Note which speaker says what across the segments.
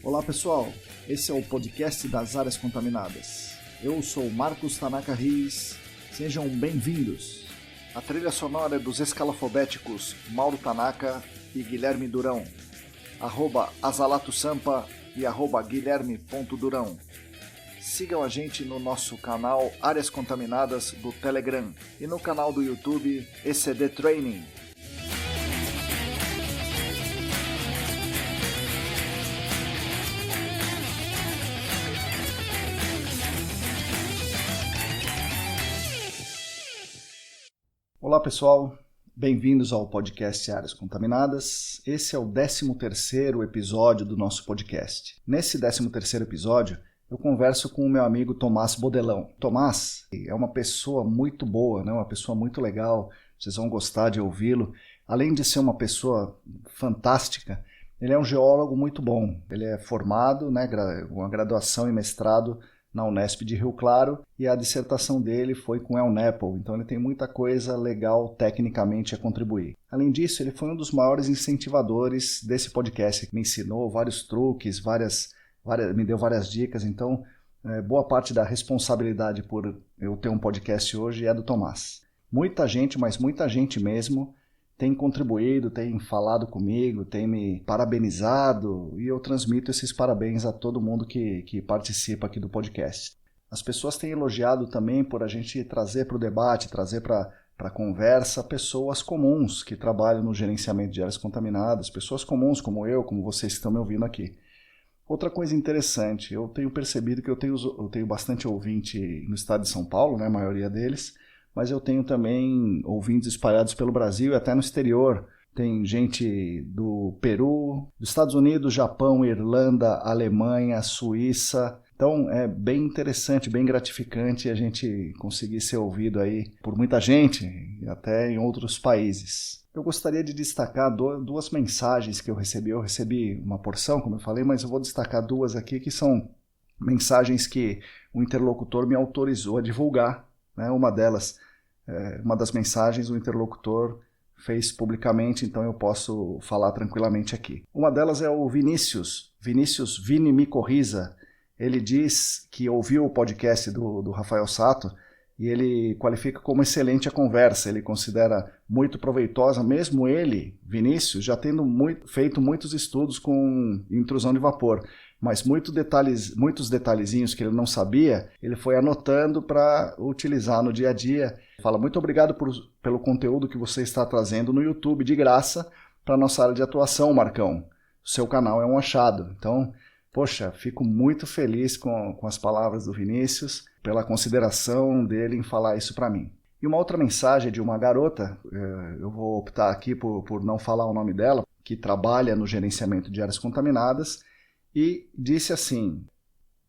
Speaker 1: Olá pessoal, esse é o podcast das áreas contaminadas. Eu sou Marcos Tanaka Riz, sejam bem-vindos. A trilha sonora é dos escalafobéticos Mauro Tanaka e Guilherme Durão, @Azalato Sampa e @Guilherme.Durão. Sigam a gente no nosso canal Áreas Contaminadas do Telegram e no canal do YouTube ECD Training. Olá pessoal, bem-vindos ao podcast Áreas Contaminadas. Esse é o 13º episódio do nosso podcast. Nesse 13º episódio, eu converso com o meu amigo Tomás Bodelão. Tomás é uma pessoa muito boa, né? Uma pessoa muito legal, vocês vão gostar de ouvi-lo. Além de ser uma pessoa fantástica, ele é um geólogo muito bom. Ele é formado, né, uma graduação e mestrado na Unesp de Rio Claro, e a dissertação dele foi com El Nepal, então ele tem muita coisa legal tecnicamente a contribuir. Além disso, ele foi um dos maiores incentivadores desse podcast, que me ensinou vários truques, me deu várias dicas, então boa parte da responsabilidade por eu ter um podcast hoje é do Tomás. Muita gente, mas muita gente mesmo, tem contribuído, tem falado comigo, tem me parabenizado, e eu transmito esses parabéns a todo mundo que participa aqui do podcast. As pessoas têm elogiado também por a gente trazer para o debate, trazer para a conversa pessoas comuns que trabalham no gerenciamento de áreas contaminadas, pessoas comuns como eu, como vocês que estão me ouvindo aqui. Outra coisa interessante, eu tenho percebido que eu tenho bastante ouvinte no estado de São Paulo, né, a maioria deles, mas eu tenho também ouvintes espalhados pelo Brasil e até no exterior. Tem gente do Peru, dos Estados Unidos, Japão, Irlanda, Alemanha, Suíça. Então é bem interessante, bem gratificante a gente conseguir ser ouvido aí por muita gente, até em outros países. Eu gostaria de destacar duas mensagens que eu recebi. Eu recebi uma porção, como eu falei, mas eu vou destacar duas aqui que são mensagens que o interlocutor me autorizou a divulgar. Uma delas, uma das mensagens, o interlocutor fez publicamente, então eu posso falar tranquilamente aqui. Uma delas é o Vinícius Vini Me Corriza. Ele diz que ouviu o podcast do Rafael Sato e ele qualifica como excelente a conversa, ele considera muito proveitosa, mesmo ele, Vinícius, já tendo feito muitos estudos com intrusão de vapor. Mas muitos detalhezinhos que ele não sabia, ele foi anotando para utilizar no dia a dia. Fala, muito obrigado pelo conteúdo que você está trazendo no YouTube de graça para a nossa área de atuação, Marcão. O seu canal é um achado. Então, poxa, fico muito feliz com as palavras do Vinícius, pela consideração dele em falar isso para mim. E uma outra mensagem de uma garota, eu vou optar aqui por não falar o nome dela, que trabalha no gerenciamento de áreas contaminadas, e disse assim: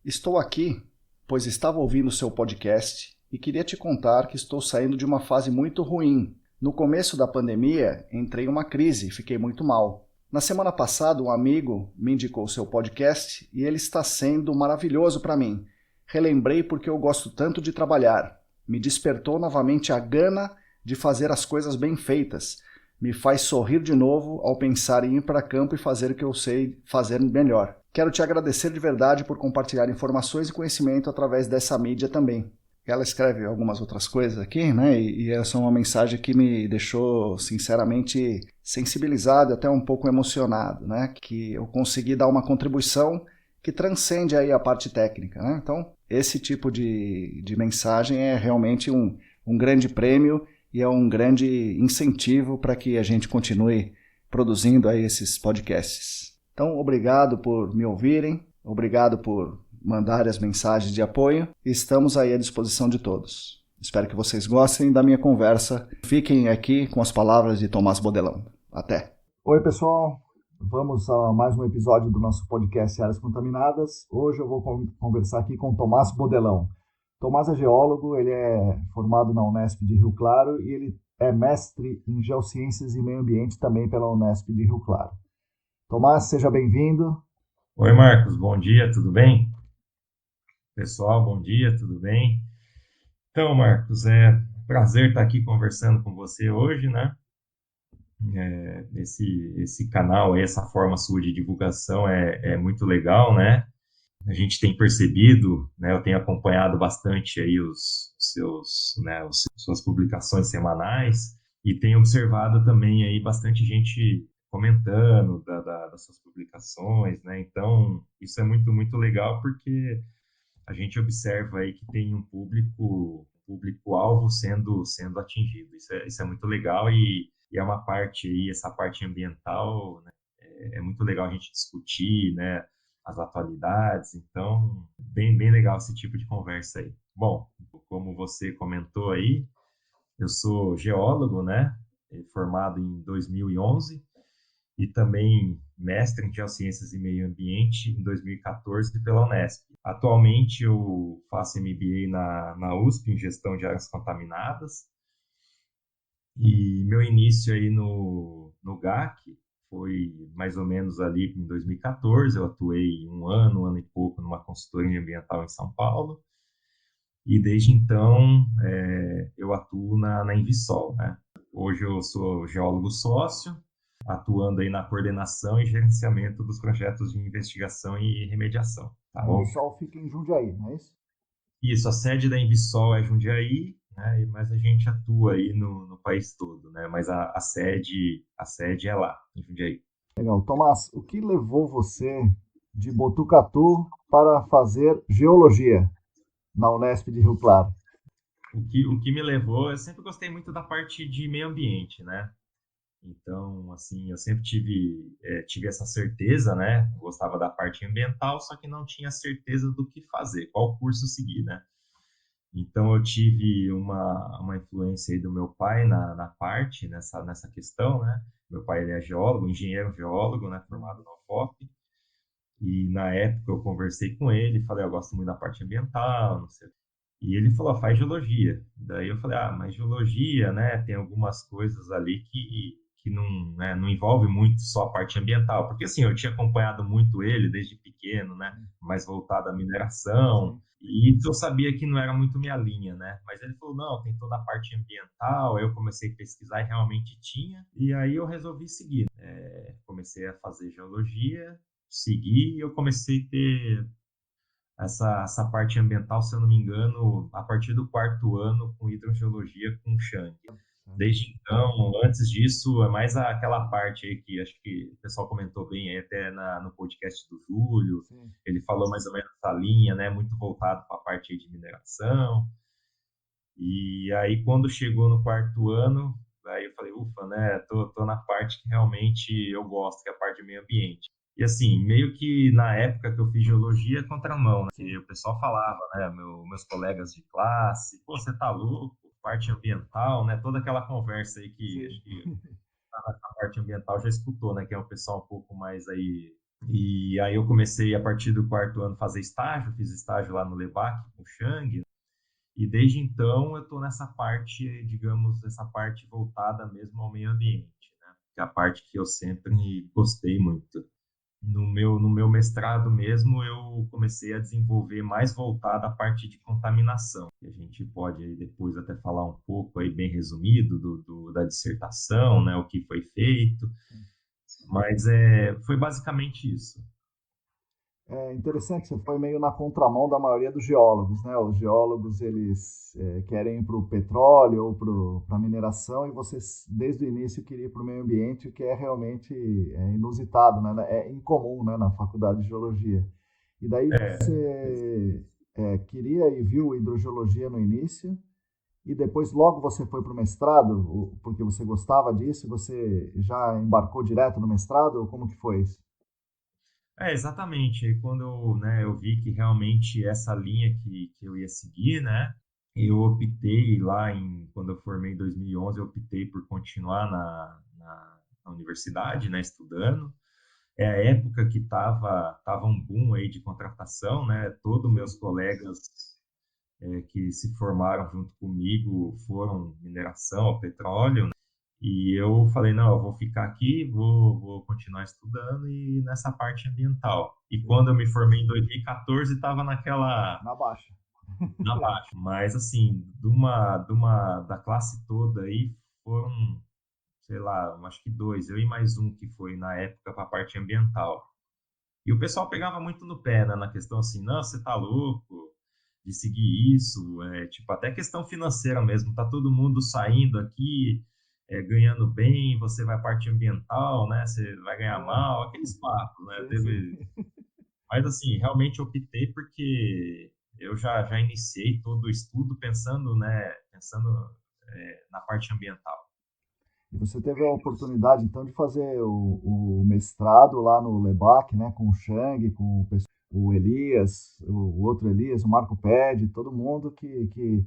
Speaker 1: estou aqui, pois estava ouvindo o seu podcast e queria te contar que estou saindo de uma fase muito ruim. No começo da pandemia, entrei em uma crise e fiquei muito mal. Na semana passada, um amigo me indicou o seu podcast e ele está sendo maravilhoso para mim. Relembrei porque eu gosto tanto de trabalhar. Me despertou novamente a gana de fazer as coisas bem feitas. Me faz sorrir de novo ao pensar em ir para campo e fazer o que eu sei fazer melhor. Quero te agradecer de verdade por compartilhar informações e conhecimento através dessa mídia também. Ela escreve algumas outras coisas aqui, né? E essa é uma mensagem que me deixou, sinceramente, sensibilizado e até um pouco emocionado, né? Que eu consegui dar uma contribuição que transcende aí a parte técnica, né? Então, esse tipo de mensagem é realmente um grande prêmio e é um grande incentivo para que a gente continue produzindo aí esses podcasts. Então, obrigado por me ouvirem, obrigado por mandar as mensagens de apoio e estamos aí à disposição de todos. Espero que vocês gostem da minha conversa. Fiquem aqui com as palavras de Tomás Bodelão. Até! Oi, pessoal. Vamos a mais um episódio do nosso podcast Áreas Contaminadas. Hoje eu vou conversar aqui com Tomás Bodelão. Tomás é geólogo, ele é formado na Unesp de Rio Claro e ele é mestre em Geociências e Meio Ambiente também pela Unesp de Rio Claro. Tomás, seja bem-vindo.
Speaker 2: Oi, Marcos, bom dia, tudo bem? Pessoal, bom dia, tudo bem? Então, Marcos, é um prazer estar aqui conversando com você hoje, né? esse canal, essa forma sua de divulgação é muito legal, né? A gente tem percebido, né? Eu tenho acompanhado bastante aí suas publicações semanais e tenho observado também aí bastante gente comentando das suas publicações, né? Então, isso é muito, muito legal porque a gente observa aí que tem um público-alvo sendo atingido. Isso é muito legal e é uma parte aí, essa parte ambiental, né, é muito legal a gente discutir, né, as atualidades. Então, bem legal esse tipo de conversa aí. Bom, como você comentou aí, eu sou geólogo, né, formado em 2011 e também mestre em Geociências e Meio Ambiente em 2014 pela Unesp. Atualmente eu faço MBA na USP em Gestão de Áreas Contaminadas e meu início aí no GAC foi mais ou menos ali em 2014. Eu atuei um ano e pouco numa consultoria ambiental em São Paulo e desde então eu atuo na Envisol, né? Hoje eu sou geólogo sócio, atuando aí na coordenação e gerenciamento dos projetos de investigação e remediação. Tá
Speaker 1: A
Speaker 2: bom?
Speaker 1: Envisol fica em Jundiaí, não é isso?
Speaker 2: Isso, a sede da Envisol é Jundiaí, né? Mas a gente atua aí no país todo, né? Mas a sede é lá, em Jundiaí.
Speaker 1: Legal. Tomás, o que levou você de Botucatu para fazer geologia na Unesp de Rio Claro?
Speaker 2: O que me levou, eu sempre gostei muito da parte de meio ambiente, né? Então, assim, eu sempre tive essa certeza, né? Gostava da parte ambiental, só que não tinha certeza do que fazer, qual curso seguir, né? Então, eu tive uma influência aí do meu pai na parte, nessa questão, né? Meu pai, ele é geólogo, engenheiro geólogo, né? Formado na UFOP. E, na época, eu conversei com ele, falei, eu gosto muito da parte ambiental, não sei. E ele falou, faz geologia. Daí eu falei, mas geologia, né, tem algumas coisas ali que não, né, não envolve muito só a parte ambiental. Porque, assim, eu tinha acompanhado muito ele desde pequeno, né, mais voltado à mineração,
Speaker 1: Sim.
Speaker 2: e isso eu sabia que não era muito minha linha, né. Mas ele falou, não, tem toda a parte ambiental. Aí eu comecei a pesquisar e realmente tinha. E aí eu resolvi seguir. Comecei a fazer geologia, segui e eu comecei a ter essa parte ambiental, se eu não me engano, a partir do quarto ano com hidrogeologia com Chang. Desde então, antes disso, é mais aquela parte aí que acho que o pessoal comentou bem aí até no podcast do Júlio.
Speaker 1: Sim.
Speaker 2: Ele falou mais ou menos essa linha, né? Muito voltado para a parte aí de mineração. E aí, quando chegou no quarto ano, aí eu falei, ufa, né? Tô na parte que realmente eu gosto, que é a parte de meio ambiente. E assim, meio que na época que eu fiz geologia, contramão, né? Que o pessoal falava, né? Meus colegas de classe, pô, você tá louco? Parte ambiental, né? Toda aquela conversa aí que
Speaker 1: Sim.
Speaker 2: acho que a parte ambiental já escutou, né? Que é um pessoal um pouco mais aí. E aí eu comecei a partir do quarto ano fazer estágio, fiz estágio lá no Lebac com o Chang, e desde então eu estou nessa parte, digamos, essa parte voltada mesmo ao meio ambiente, né? Que é a parte que eu sempre gostei muito. No meu mestrado mesmo, eu comecei a desenvolver mais voltada à parte de contaminação. E a gente pode aí depois até falar um pouco aí bem resumido da dissertação, né? O que foi feito, mas foi basicamente isso.
Speaker 1: É interessante, você foi meio na contramão da maioria dos geólogos, né? Os geólogos, eles querem ir para o petróleo ou para a mineração e você, desde o início, queria ir para o meio ambiente, o que é realmente inusitado, né? É incomum, né? Na faculdade de geologia. E daí
Speaker 2: É,
Speaker 1: você queria e viu hidrogeologia no início e depois logo você foi para o mestrado, porque você gostava disso, você já embarcou direto no mestrado, ou como que foi isso?
Speaker 2: exatamente. Aí quando eu vi que realmente essa linha que eu ia seguir, né? Eu optei quando eu formei em 2011, eu optei por continuar na universidade, né, estudando. É a época que tava um boom aí de contratação, né? Todos
Speaker 1: Sim.
Speaker 2: meus colegas que se formaram junto comigo foram mineração, ao petróleo, né? E eu falei, não, eu vou ficar aqui, vou continuar estudando e nessa parte ambiental. E
Speaker 1: Sim.
Speaker 2: quando eu me formei em 2014, estava
Speaker 1: Na baixa.
Speaker 2: na baixa. Mas assim, da classe toda aí, foram sei lá, acho que dois, eu e mais um que foi na época para a parte ambiental. E o pessoal pegava muito no pé, né, na questão assim, não, você tá louco de seguir isso, tipo, até questão financeira mesmo, tá todo mundo saindo aqui, ganhando bem, você vai parte ambiental, né, você vai ganhar mal, aqueles papos, né,
Speaker 1: Sim, sim.
Speaker 2: mas assim, realmente optei porque eu já iniciei todo o estudo pensando, né, na parte ambiental.
Speaker 1: E você teve a oportunidade, então, de fazer o mestrado lá no Lebac, né, com o Chang, com o Elias, o outro Elias, o Marco Ped, todo mundo que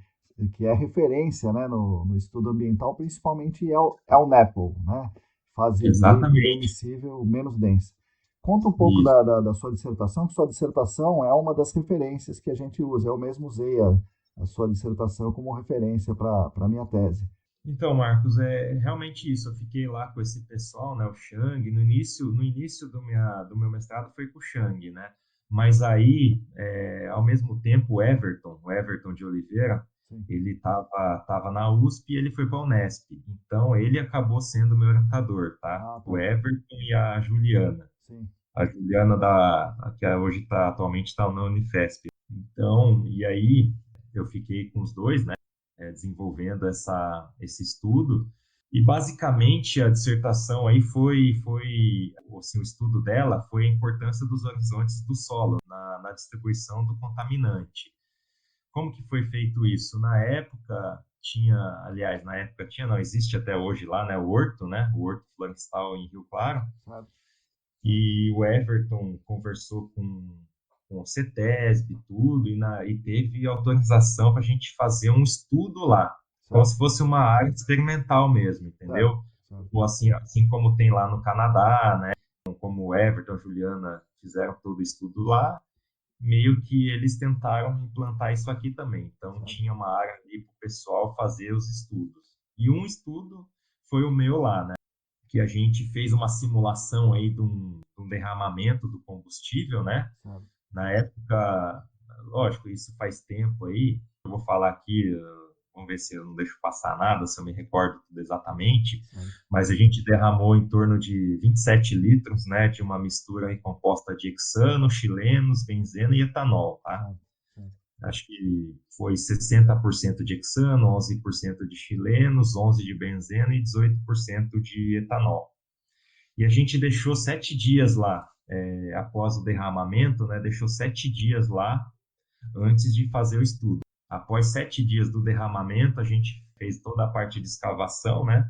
Speaker 1: é referência, né, no estudo ambiental, principalmente El Nepal, né, fase bem
Speaker 2: Exatamente,
Speaker 1: emissível, menos densa. Conta um pouco
Speaker 2: isso.
Speaker 1: da sua dissertação, que sua dissertação é uma das referências que a gente usa. Eu mesmo usei a sua dissertação como referência para a minha tese.
Speaker 2: Então, Marcos, é realmente isso. Eu fiquei lá com esse pessoal, né, o Shang. No início do meu mestrado foi com o Shang, né? Mas aí, ao mesmo tempo, o Everton de Oliveira,
Speaker 1: Sim.
Speaker 2: ele tava na USP e ele foi para a Unesp. Então, ele acabou sendo meu orientador, tá?
Speaker 1: Ah,
Speaker 2: O
Speaker 1: tá.
Speaker 2: Everton e a Juliana.
Speaker 1: Sim.
Speaker 2: A Juliana que hoje atualmente está na Unifesp. Então, e aí eu fiquei com os dois, né? Desenvolvendo esse estudo. E basicamente a dissertação aí foi assim, o estudo dela foi a importância dos horizontes do solo na distribuição do contaminante. Como que foi feito isso? Na época tinha, não, existe até hoje lá, né, o Horto Florestal em Rio Claro,
Speaker 1: Certo.
Speaker 2: e o Everton conversou com o CETESB e tudo, e teve autorização para a gente fazer um estudo lá, como
Speaker 1: Certo.
Speaker 2: se fosse uma área experimental mesmo,
Speaker 1: Certo.
Speaker 2: entendeu?
Speaker 1: Certo.
Speaker 2: Ou assim como tem lá no Canadá, né? Como o Everton e a Juliana fizeram todo o estudo lá, meio que eles tentaram implantar isso aqui também. Então,
Speaker 1: Certo.
Speaker 2: tinha uma área ali para o pessoal fazer os estudos. E um estudo foi o meu lá, né? Que a gente fez uma simulação aí de um derramamento do combustível, né?
Speaker 1: Certo.
Speaker 2: Na época, lógico, isso faz tempo aí. Eu vou falar aqui, vamos ver se eu não deixo passar nada, se eu me recordo tudo exatamente.
Speaker 1: Certo.
Speaker 2: Mas a gente derramou em torno de 27 litros, né, de uma mistura aí composta de hexano, chilenos, benzeno e etanol, tá?
Speaker 1: Certo. Certo.
Speaker 2: Acho que foi 60% de hexano, 11% de chilenos, 11% de benzeno e 18% de etanol. E a gente deixou 7 dias lá, após o derramamento, né? Deixou 7 dias lá antes de fazer o estudo. Após 7 dias do derramamento, a gente fez toda a parte de escavação, né?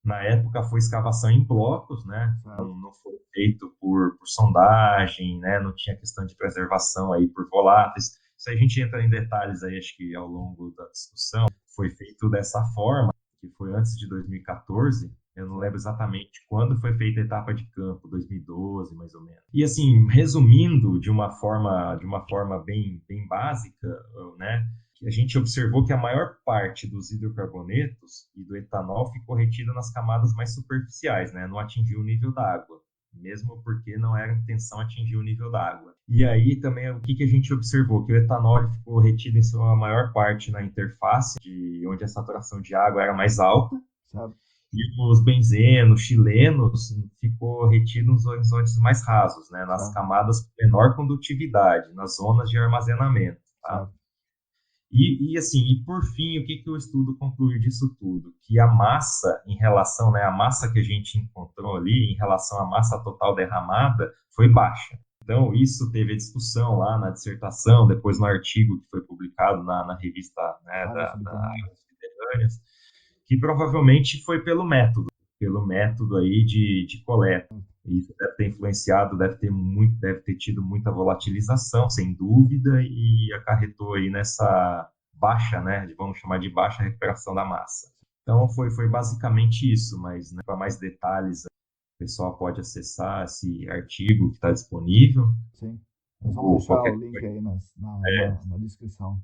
Speaker 2: Na época foi escavação em blocos, né?
Speaker 1: Certo.
Speaker 2: Não foi feito por sondagem, né? Não tinha questão de preservação aí por voláteis. Isso aí a gente entra em detalhes aí, acho que ao longo da discussão. Foi feito dessa forma, que foi antes de 2014. Eu não lembro
Speaker 1: Certo.
Speaker 2: exatamente quando foi feita a etapa de campo, 2012 mais ou menos. E assim, resumindo de uma forma bem básica, né? A gente observou que a maior parte dos hidrocarbonetos e do etanol ficou retida nas camadas mais superficiais, né? Não atingiu o nível da água, mesmo porque não era a intenção atingir o nível da água. E aí também o que a gente observou? Que o etanol ele ficou retido em sua maior parte na interface, onde a saturação de água era mais alta,
Speaker 1: Certo.
Speaker 2: e os benzenos, chilenos, ficou retido nos horizontes mais rasos, né? Nas
Speaker 1: Certo.
Speaker 2: camadas com menor condutividade, nas zonas de armazenamento, tá?
Speaker 1: Certo.
Speaker 2: Assim, e por fim, o que o estudo concluiu disso tudo? Que a massa em relação, né, a massa que a gente encontrou ali em relação à massa total derramada foi baixa. Então, isso teve a discussão lá na dissertação, depois no artigo que foi publicado na revista, né,
Speaker 1: Áreas
Speaker 2: da
Speaker 1: subterrâneas.
Speaker 2: Águas Subterrâneas, que provavelmente foi pelo método aí de coleta. Isso deve ter influenciado, deve ter tido muita volatilização, sem dúvida, e acarretou aí nessa baixa, né, vamos chamar de baixa recuperação da massa. Então foi basicamente isso, mas né, para mais detalhes, o pessoal pode acessar esse artigo que está disponível,
Speaker 1: Sim. Nós vamos
Speaker 2: ou
Speaker 1: deixar o
Speaker 2: qualquer
Speaker 1: link
Speaker 2: coisa.
Speaker 1: aí na descrição.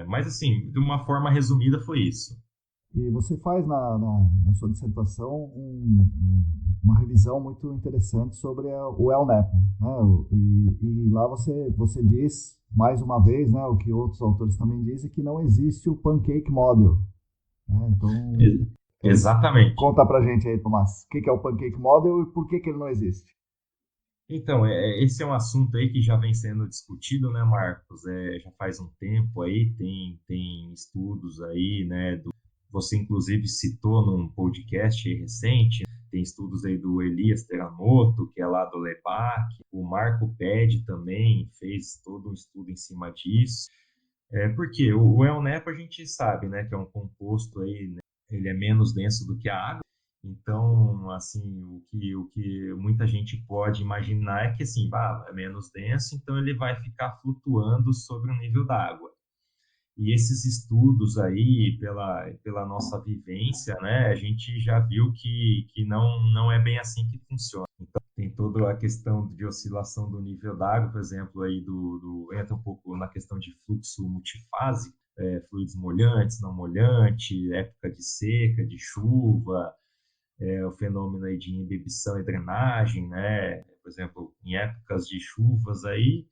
Speaker 2: Mas assim, de uma forma resumida foi isso.
Speaker 1: E você faz na sua dissertação uma revisão muito interessante sobre o El Nepo, né? E lá você diz, mais uma vez, né, o que outros autores também dizem, que não existe o Pancake Model, né? Então,
Speaker 2: Exatamente.
Speaker 1: Conta pra gente aí, Tomás, o que é o Pancake Model e por que ele não existe?
Speaker 2: Então, esse é um assunto aí que já vem sendo discutido, né, Marcos? Já faz um tempo aí, tem estudos aí, né? Você, inclusive, citou num podcast recente, tem estudos aí do Elias Teramoto, que é lá do LEBAC, o Marco Ped também fez todo um estudo em cima disso. Porque o El Nepo a gente sabe, né, que é um composto aí, né, ele é menos denso do que a água. Então, assim, o que muita gente pode imaginar é que, assim, é menos denso, então ele vai ficar flutuando sobre o nível da água. E esses estudos aí, pela nossa vivência, né, a gente já viu que não é bem assim que funciona. Então, tem toda a questão de oscilação do nível da água, por exemplo, aí entra um pouco na questão de fluxo multifásico, fluidos molhantes, não molhante, época de seca, de chuva, o fenômeno aí de imbibição e drenagem, né? Por exemplo, em épocas de chuvas aí,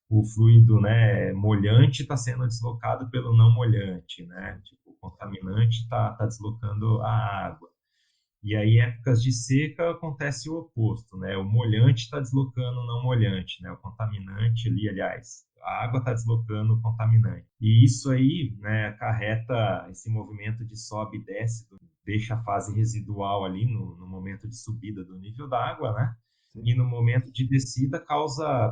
Speaker 2: o fluido, né, molhante está sendo deslocado pelo não molhante, né? Tipo, o contaminante está deslocando a água. E aí, em épocas de seca, acontece o oposto, né? O molhante está deslocando o não molhante, né? O contaminante ali, aliás, a água está deslocando o contaminante. E isso aí, né, acarreta esse movimento de sobe e desce, deixa a fase residual ali no momento de subida do nível da água, né? E no momento de descida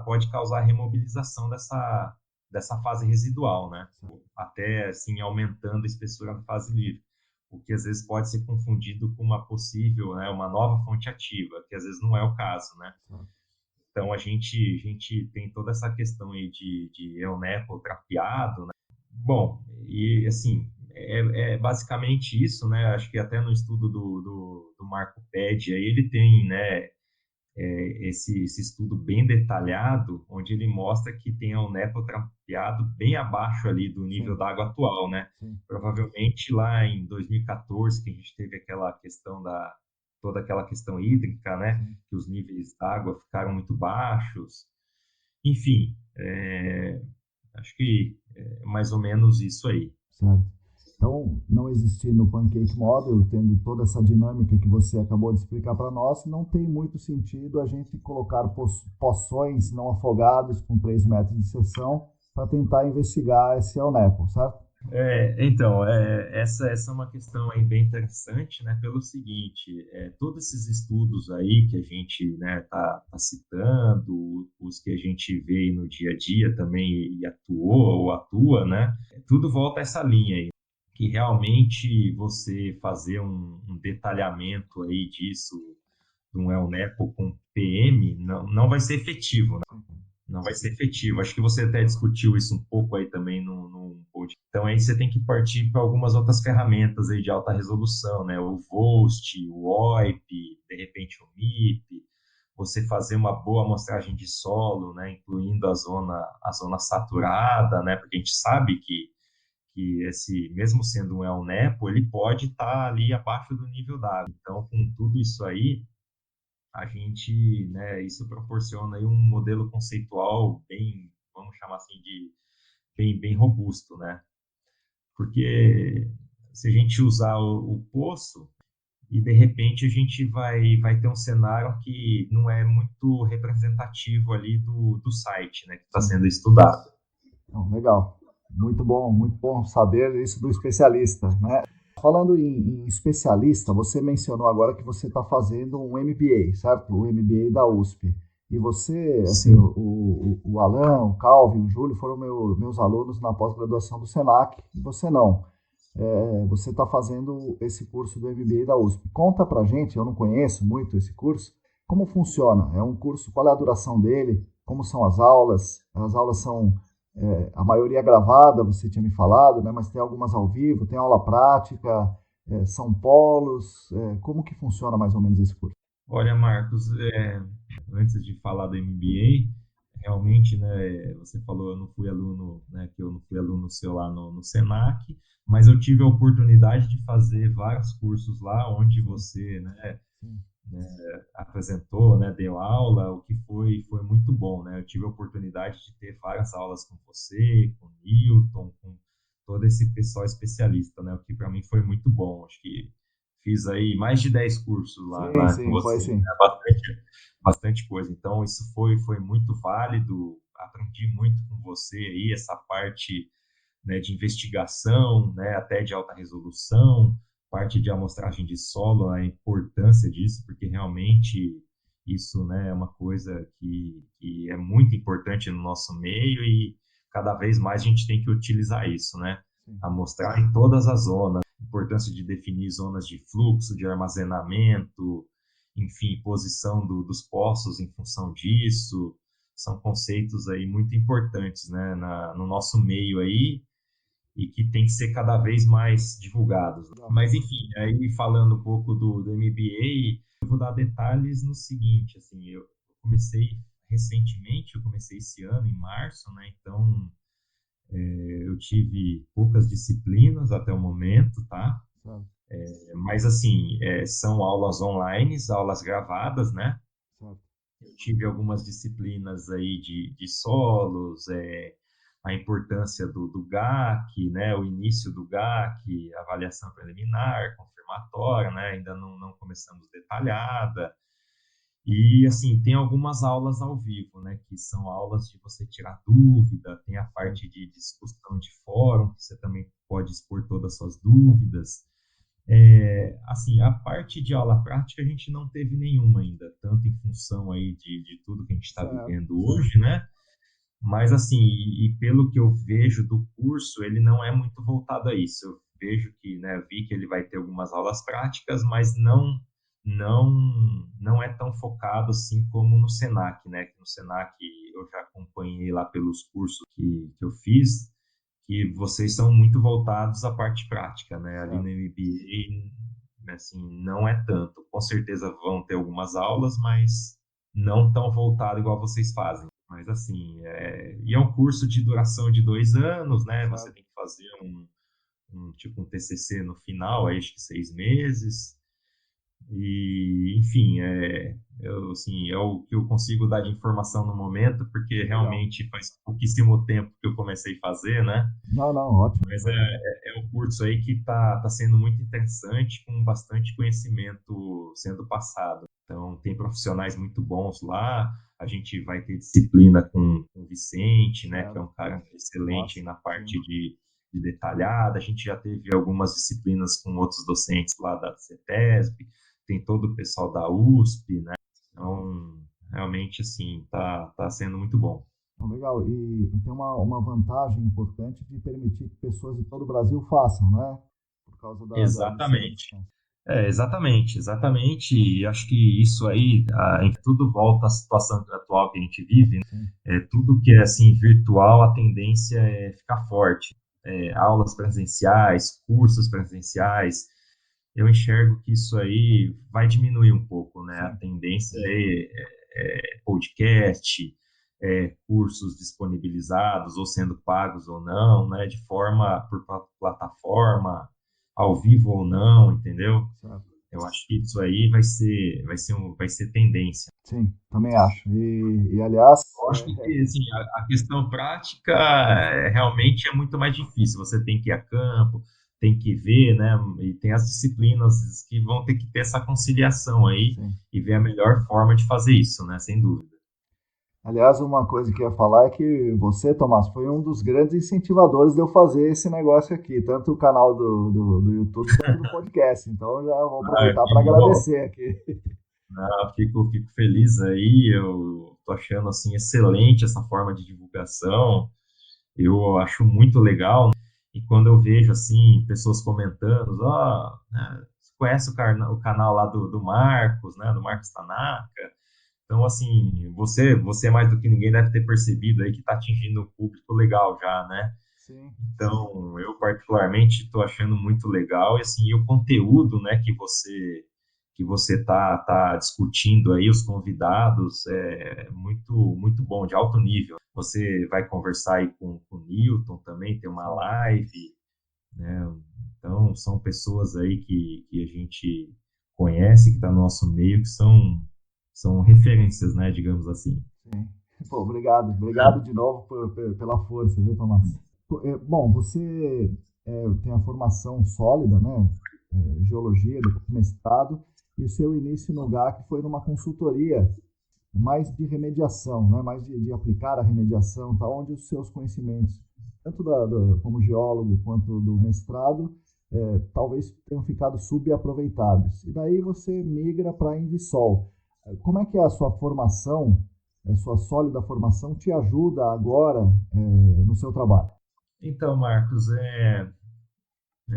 Speaker 2: pode causar remobilização dessa fase residual, né? Até assim aumentando a espessura da fase livre, o que às vezes pode ser confundido com uma possível, né, uma nova fonte ativa, que às vezes não é o caso, né? Então a gente tem toda essa questão aí de El Nepo trapeado, né? Bom, e assim, é basicamente isso, né? Acho que até no estudo do Marco Pedi, aí ele tem, né, esse estudo bem detalhado, onde ele mostra que tem o nepo trapeado bem abaixo ali do nível da água atual, né?
Speaker 1: Sim.
Speaker 2: Provavelmente lá em 2014, que a gente teve toda aquela questão hídrica, né? Que os níveis da água ficaram muito baixos. Enfim, acho que é mais ou menos isso aí.
Speaker 1: Certo. Então, não existir no Pancake Model, tendo toda essa dinâmica que você acabou de explicar para nós, não tem muito sentido a gente colocar poções não afogados com 3 metros de seção para tentar investigar esse El Nepo, certo?
Speaker 2: Então, essa é uma questão aí bem interessante, né? Pelo seguinte, todos esses estudos aí que a gente, né, tá citando, os que a gente vê aí no dia a dia também e atuou ou atua, né? Tudo volta a essa linha aí, que realmente você fazer um detalhamento aí disso, de um El Nepo com PM, não vai ser efetivo, né? Não vai ser efetivo. Acho que você até discutiu isso um pouco aí também no podcast. Então aí você tem que partir para algumas outras ferramentas aí de alta resolução, né? O VOST, o OIP, de repente o MIP, você fazer uma boa amostragem de solo, né? Incluindo a zona saturada, né? Porque a gente sabe que esse, mesmo sendo um El Nepo, ele pode estar ali abaixo do nível d'água. Então, com tudo isso aí, a gente, né, isso proporciona aí um modelo conceitual bem, vamos chamar assim, de bem robusto, né? Porque se a gente usar o poço e de repente a gente vai ter um cenário que não é muito representativo ali do site, né, que está sendo estudado.
Speaker 1: Legal. Muito bom saber isso do especialista, né? Falando em especialista, você mencionou agora que você está fazendo um MBA, certo? O MBA da USP. E você, assim,
Speaker 2: Sim.
Speaker 1: o Alan, o Calvin, o Júlio foram meus alunos na pós-graduação do Senac, e você não. Você está fazendo esse curso do MBA da USP. Conta pra gente, eu não conheço muito esse curso, como funciona? É um curso, qual é a duração dele? Como são as aulas? As aulas são a maioria gravada, você tinha me falado, né? Mas tem algumas ao vivo, tem aula prática, são polos. Como que funciona mais ou menos esse curso?
Speaker 2: Olha, Marcos, antes de falar do MBA, realmente, né, você falou, eu não fui aluno, né, que eu não fui aluno seu lá no Senac, mas eu tive a oportunidade de fazer vários cursos lá, onde você, né, apresentou, né, deu aula, o que foi muito bom, né? Eu tive a oportunidade de ter várias aulas com você, com o Newton, com todo esse pessoal especialista, né? O que para mim foi muito bom. Acho que fiz aí mais de 10 cursos lá,
Speaker 1: Sim,
Speaker 2: com
Speaker 1: sim, foi
Speaker 2: você,
Speaker 1: sim.
Speaker 2: bastante coisa. Então, isso foi muito válido, aprendi muito com você aí, essa parte, né, de investigação, né, até de alta resolução, parte de amostragem de solo, a importância disso, porque realmente isso, né, é uma coisa que é muito importante no nosso meio e cada vez mais a gente tem que utilizar isso, né?
Speaker 1: Sim.
Speaker 2: Amostrar em todas as zonas, importância de definir zonas de fluxo, de armazenamento, enfim, posição dos poços em função disso, são conceitos aí muito importantes, né, no nosso meio aí, e que tem que ser cada vez mais divulgados. Mas, enfim, aí falando um pouco do MBA, eu vou dar detalhes no seguinte, assim, eu comecei recentemente, eu comecei esse ano, em março, né, então eu tive poucas disciplinas até o momento, tá?
Speaker 1: Certo,
Speaker 2: Mas, assim, são aulas online, aulas gravadas, né?
Speaker 1: certo.
Speaker 2: Eu tive algumas disciplinas aí de solos, a importância do GAC, né, o início do GAC, avaliação preliminar, confirmatória, né, ainda não começamos detalhada. E, assim, tem algumas aulas ao vivo, né, que são aulas de você tirar dúvida, tem a parte de discussão de fórum, que você também pode expor todas as suas dúvidas. Assim, a parte de aula prática a gente não teve nenhuma ainda, tanto em função aí de tudo que a gente está
Speaker 1: Certo,
Speaker 2: vivendo hoje, né? Mas assim, e pelo que eu vejo do curso, ele não é muito voltado a isso. Eu vejo que, né, vi que ele vai ter algumas aulas práticas, mas não é tão focado assim como no Senac, né? Que no Senac eu já acompanhei lá pelos cursos que eu fiz, que vocês são muito voltados à parte prática, né? Ali no
Speaker 1: certo.
Speaker 2: MBA, assim, não é tanto. Com certeza vão ter algumas aulas, mas não tão voltado igual vocês fazem. Mas assim, e é um curso de duração de 2 anos, né? Você
Speaker 1: Certo.
Speaker 2: tem que fazer um tipo um TCC no final, aí acho que 6 meses. E, enfim, assim, é o que eu consigo dar de informação no momento, porque
Speaker 1: Legal.
Speaker 2: realmente faz pouquíssimo tempo que eu comecei a fazer, né?
Speaker 1: Não, não, ótimo,
Speaker 2: Mas
Speaker 1: ótimo.
Speaker 2: é um curso aí que tá sendo muito interessante, com bastante conhecimento sendo passado. Então, tem profissionais muito bons lá. A gente vai ter disciplina com o Vicente, né, que é
Speaker 1: Certo.
Speaker 2: um cara excelente
Speaker 1: Nossa,
Speaker 2: aí na
Speaker 1: sim.
Speaker 2: parte de detalhada. A gente já teve algumas disciplinas com outros docentes lá da CETESB, tem todo o pessoal da USP, né? Então, realmente, assim, tá sendo muito bom.
Speaker 1: Legal. E tem uma vantagem importante de permitir que pessoas de todo o Brasil façam, né? Por causa da
Speaker 2: Exatamente.
Speaker 1: distância.
Speaker 2: Exatamente, exatamente. E acho que isso aí, tudo volta à situação atual que a gente vive, né?
Speaker 1: Sim,
Speaker 2: Tudo que é assim virtual, a tendência é ficar forte. Aulas presenciais, cursos presenciais, eu enxergo que isso aí vai diminuir um pouco, né? A
Speaker 1: sim.
Speaker 2: tendência é podcast, cursos disponibilizados, ou sendo pagos ou não, né? De forma por plataforma, ao vivo ou não, entendeu?
Speaker 1: Certo.
Speaker 2: Eu acho que isso aí vai ser tendência.
Speaker 1: Sim, também acho. E aliás,
Speaker 2: Lógico que assim, a questão prática realmente é muito mais difícil. Você tem que ir a campo, tem que ver, né? E tem as disciplinas que vão ter que ter essa conciliação aí
Speaker 1: sim.
Speaker 2: e ver a melhor forma de fazer isso, né? Sem dúvida.
Speaker 1: Aliás, uma coisa que eu ia falar é que você, Tomás, foi um dos grandes incentivadores de eu fazer esse negócio aqui, tanto o canal do YouTube quanto do podcast. Então já vou aproveitar
Speaker 2: Que
Speaker 1: para
Speaker 2: bom.
Speaker 1: agradecer aqui.
Speaker 2: Fico feliz aí. Eu tô achando assim excelente essa forma de divulgação. Eu acho muito legal. E quando eu vejo assim pessoas comentando, né, você conhece o canal lá do Marcos, né, do Marcos Tanaka. Então, assim, você mais do que ninguém deve ter percebido aí que está atingindo um público legal já, né?
Speaker 1: Sim,
Speaker 2: Então, eu particularmente estou achando muito legal e assim, e o conteúdo, né, que você tá discutindo aí, os convidados, é muito muito bom, de alto nível. Você vai conversar aí com o Newton também, tem uma
Speaker 1: sim.
Speaker 2: live, né? Então, são pessoas aí que a gente conhece, que está no nosso meio, que são referências, né, digamos assim.
Speaker 1: Sim. Pô, obrigado. Obrigado de novo pela força, viu, Tomás? Bom, você tem a formação sólida, né? geologia, depois mestrado, e o seu início no GAC foi numa consultoria mais de remediação, né? Mais de aplicar a remediação, tá? Onde os seus conhecimentos, tanto como geólogo quanto do mestrado, talvez tenham ficado subaproveitados. E daí você migra para a Invisol. Como é que a sua formação, a sua sólida formação, te ajuda agora no seu trabalho?
Speaker 2: Então, Marcos, é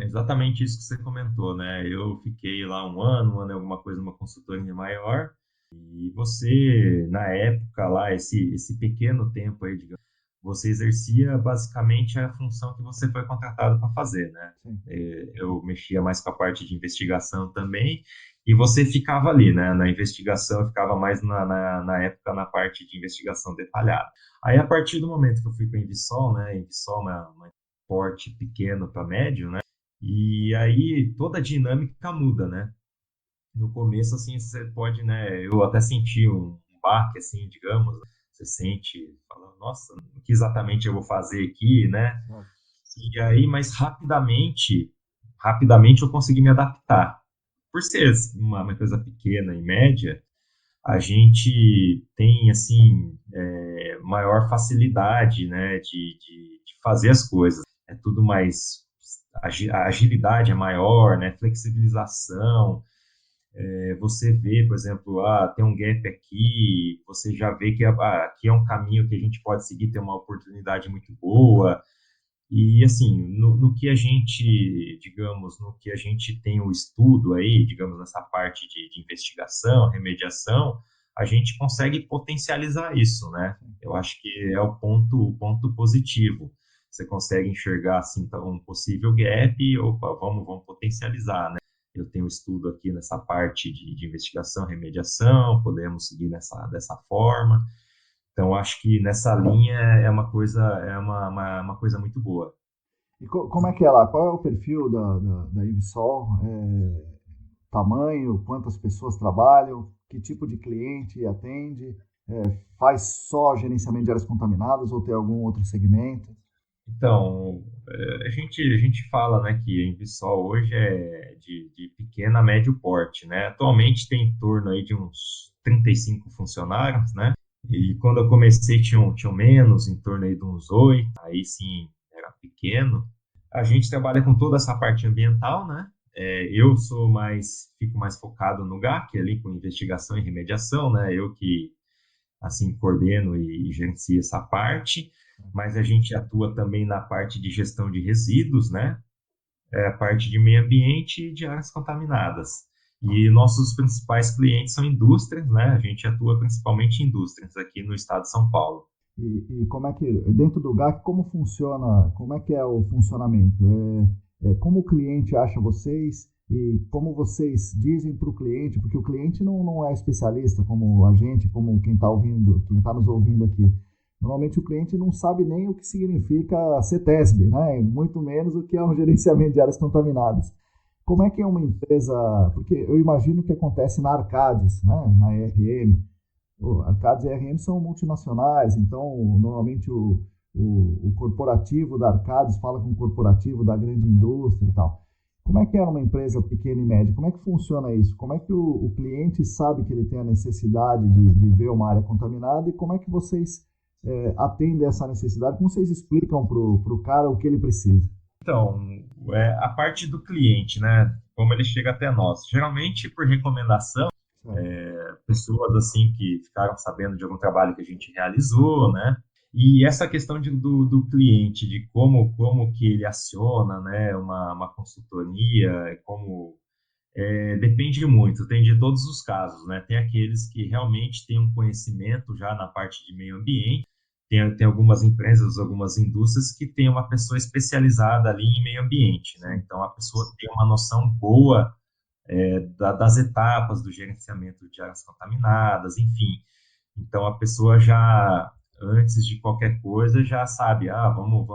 Speaker 2: exatamente isso que você comentou, né? Eu fiquei lá um ano e alguma coisa, numa consultoria maior, e você, na época lá, esse pequeno tempo aí, digamos, você exercia basicamente a função que você foi contratado para fazer, né?
Speaker 1: Sim.
Speaker 2: Eu mexia mais com a parte de investigação também, e você ficava ali, né? Na investigação, eu ficava mais na época na parte de investigação detalhada. Aí, a partir do momento que eu fui para a Invisol, né? Invisol é uma porte pequeno para médio, né? E aí toda a dinâmica muda, né? No começo, assim, você pode, né? Eu até senti um baque, assim, digamos. Você sente, fala, nossa, o que exatamente eu vou fazer aqui, né? E aí, mas rapidamente eu consegui me adaptar. Por ser uma coisa pequena e média, a gente tem, assim, maior facilidade, né? De fazer as coisas. É tudo mais a agilidade é maior, né? Flexibilização. Você vê, por exemplo, tem um gap aqui, você já vê que aqui é um caminho que a gente pode seguir, tem uma oportunidade muito boa. E, assim, no que a gente, digamos, no que a gente tem o estudo aí, digamos, nessa parte de investigação, remediação, a gente consegue potencializar isso, né? Eu acho que é o ponto positivo. Você consegue enxergar, assim, um possível gap e, opa, vamos potencializar, né? Eu tenho estudo aqui nessa parte de investigação, remediação, podemos seguir dessa forma. Então, acho que nessa linha é uma coisa muito boa.
Speaker 1: E como é que é lá? Qual é o perfil da Invisol? Tamanho, quantas pessoas trabalham, que tipo de cliente atende? Faz só gerenciamento de áreas contaminadas ou tem algum outro segmento?
Speaker 2: Então, a gente fala, né, que a Invisol hoje é de pequena a médio porte, né? Atualmente tem em torno aí de uns 35 funcionários, né? E quando eu comecei tinham menos, em torno aí de uns 8, aí sim era pequeno. A gente trabalha com toda essa parte ambiental, né? Eu fico mais focado no GAC, ali com investigação e remediação, né? Eu que assim coordeno e gerencio essa parte, mas a gente atua também na parte de gestão de resíduos, né? A parte de meio ambiente e de áreas contaminadas. E nossos principais clientes são indústrias, né? A gente atua principalmente em indústrias aqui no estado de São Paulo.
Speaker 1: E como é que, dentro do GAC, como funciona, como é que é o funcionamento? Como o cliente acha vocês e como vocês dizem para o cliente, porque o cliente não é especialista como a gente, como quem está ouvindo, quem está nos ouvindo aqui. Normalmente o cliente não sabe nem o que significa CETESB, né? Muito menos o que é um gerenciamento de áreas contaminadas. Como é que é uma empresa, porque eu imagino que acontece na Arcadis, né? Na ERM. Arcadis e ERM são multinacionais, então normalmente o corporativo da Arcadis fala com o corporativo da grande indústria e tal. Como é que é uma empresa pequena e média? Como é que funciona isso? Como é que o cliente sabe que ele tem a necessidade de ver uma área contaminada e como é que vocês atendem essa necessidade? Como vocês explicam para o cara o que ele precisa?
Speaker 2: Então, a parte do cliente, né? Como ele chega até nós. Geralmente, por recomendação, pessoas assim que ficaram sabendo de algum trabalho que a gente realizou, né? E essa questão do cliente, de como que ele aciona, né? Uma consultoria, depende muito, tem de todos os casos, né? Tem aqueles que realmente têm um conhecimento já na parte de meio ambiente, tem algumas empresas, algumas indústrias que têm uma pessoa especializada ali em meio ambiente, né? Então a pessoa tem uma noção boa das etapas do gerenciamento de áreas contaminadas, enfim. Então a pessoa já, antes de qualquer coisa, já sabe, vamos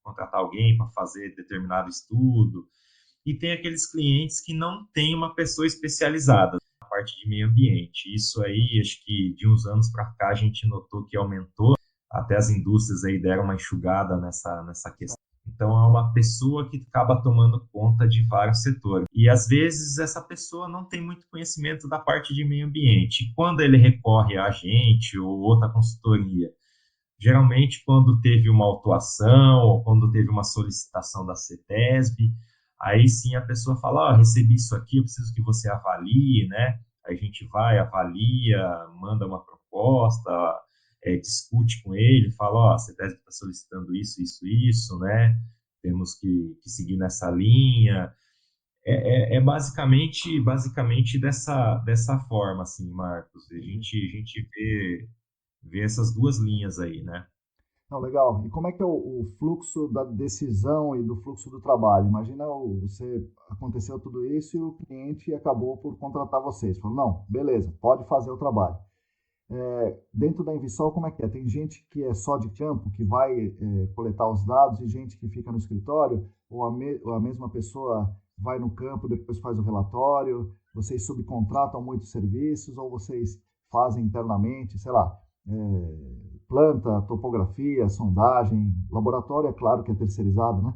Speaker 2: contratar alguém para fazer determinado estudo. E tem aqueles clientes que não têm uma pessoa especializada na parte de meio ambiente. Isso aí, acho que de uns anos para cá a gente notou que aumentou, até as indústrias aí deram uma enxugada nessa questão. Então, é uma pessoa que acaba tomando conta de vários setores. E, às vezes, essa pessoa não tem muito conhecimento da parte de meio ambiente. Quando ele recorre a gente ou outra consultoria, geralmente quando teve uma autuação ou quando teve uma solicitação da CETESB, aí sim a pessoa fala, recebi isso aqui, eu preciso que você avalie, né? Aí a gente vai, avalia, manda uma proposta, discute com ele, fala, a CETESB está solicitando isso, isso, isso, né? Temos que seguir nessa linha. É basicamente dessa forma, assim, Marcos. A gente vê essas duas linhas aí, né?
Speaker 1: Não, legal. E como é que é o fluxo da decisão e do fluxo do trabalho? Imagina você aconteceu tudo isso e o cliente acabou por contratar vocês. Falou, não, beleza, pode fazer o trabalho. Dentro da Invisol, como é que é? Tem gente que é só de campo, que vai coletar os dados, e gente que fica no escritório, ou a mesma pessoa vai no campo, depois faz o relatório, vocês subcontratam muitos serviços, ou vocês fazem internamente, sei lá, planta, topografia, sondagem, laboratório, é claro que é terceirizado, né?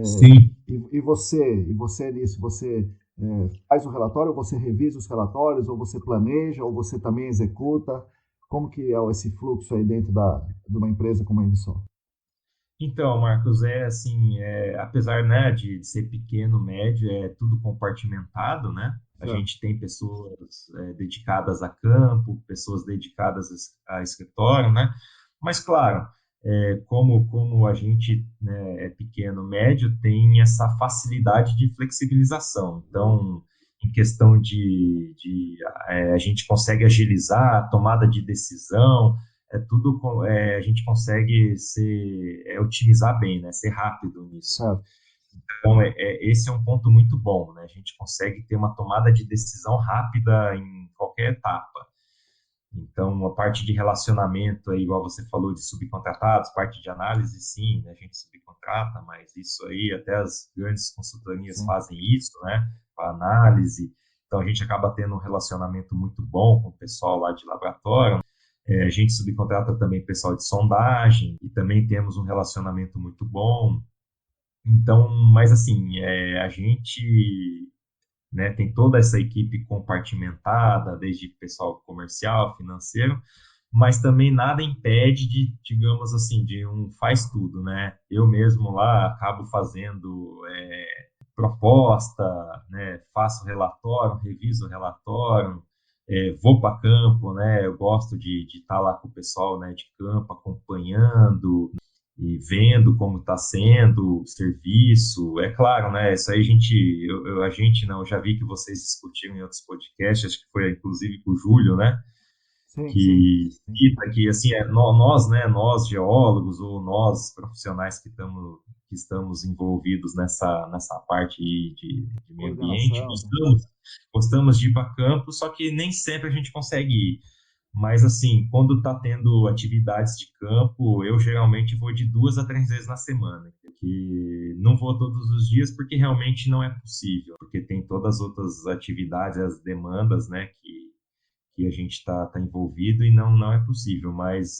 Speaker 2: Sim.
Speaker 1: E você nisso, você faz o relatório, ou você revisa os relatórios, ou você planeja, ou você também executa? Como que é esse fluxo aí dentro de uma empresa como a Invisol?
Speaker 2: Então, Marcos, assim, apesar, né, de ser pequeno, médio, é tudo compartimentado, né? A
Speaker 1: Certo.
Speaker 2: gente tem pessoas dedicadas a campo, pessoas dedicadas a escritório, né? Mas, claro, como a gente, né, é pequeno, médio, tem essa facilidade de flexibilização. Então, em questão a gente consegue agilizar a tomada de decisão, a gente consegue otimizar bem, né? Ser rápido nisso.
Speaker 1: Certo.
Speaker 2: Então, esse é um ponto muito bom, né? A gente consegue ter uma tomada de decisão rápida em qualquer etapa. Então, a parte de relacionamento, igual você falou de subcontratados, parte de análise, sim, né? A gente subcontrata, mas isso aí, até as grandes consultorias
Speaker 1: Sim.
Speaker 2: fazem isso, né? A análise. Então, a gente acaba tendo um relacionamento muito bom com o pessoal lá de laboratório. A gente subcontrata também pessoal de sondagem e também temos um relacionamento muito bom. Então, mas assim, a gente, né, tem toda essa equipe compartimentada, desde pessoal comercial, financeiro, mas também nada impede de, digamos assim, de um faz tudo, né? Eu mesmo lá acabo fazendo proposta, né? Faço relatório, reviso o relatório, vou para campo, né? Eu gosto de estar lá com o pessoal, né, de campo, acompanhando e vendo como está sendo o serviço. É claro, né? Isso aí a gente não, eu já vi que vocês discutiram em outros podcasts, acho que foi inclusive com o Júlio, né?
Speaker 1: Sim, sim,
Speaker 2: Que
Speaker 1: sim.
Speaker 2: cita que assim nós, né, nós geólogos ou nós profissionais que estamos envolvidos nessa parte aí de meio ambiente,
Speaker 1: Coordenação, né?
Speaker 2: gostamos de ir para campo, só que nem sempre a gente consegue ir. Mas assim, quando está tendo atividades de campo, eu geralmente vou de 2 a 3 vezes na semana, que não vou todos os dias porque realmente não é possível, porque tem todas as outras atividades, as demandas, né, que a gente está envolvido e não é possível, mas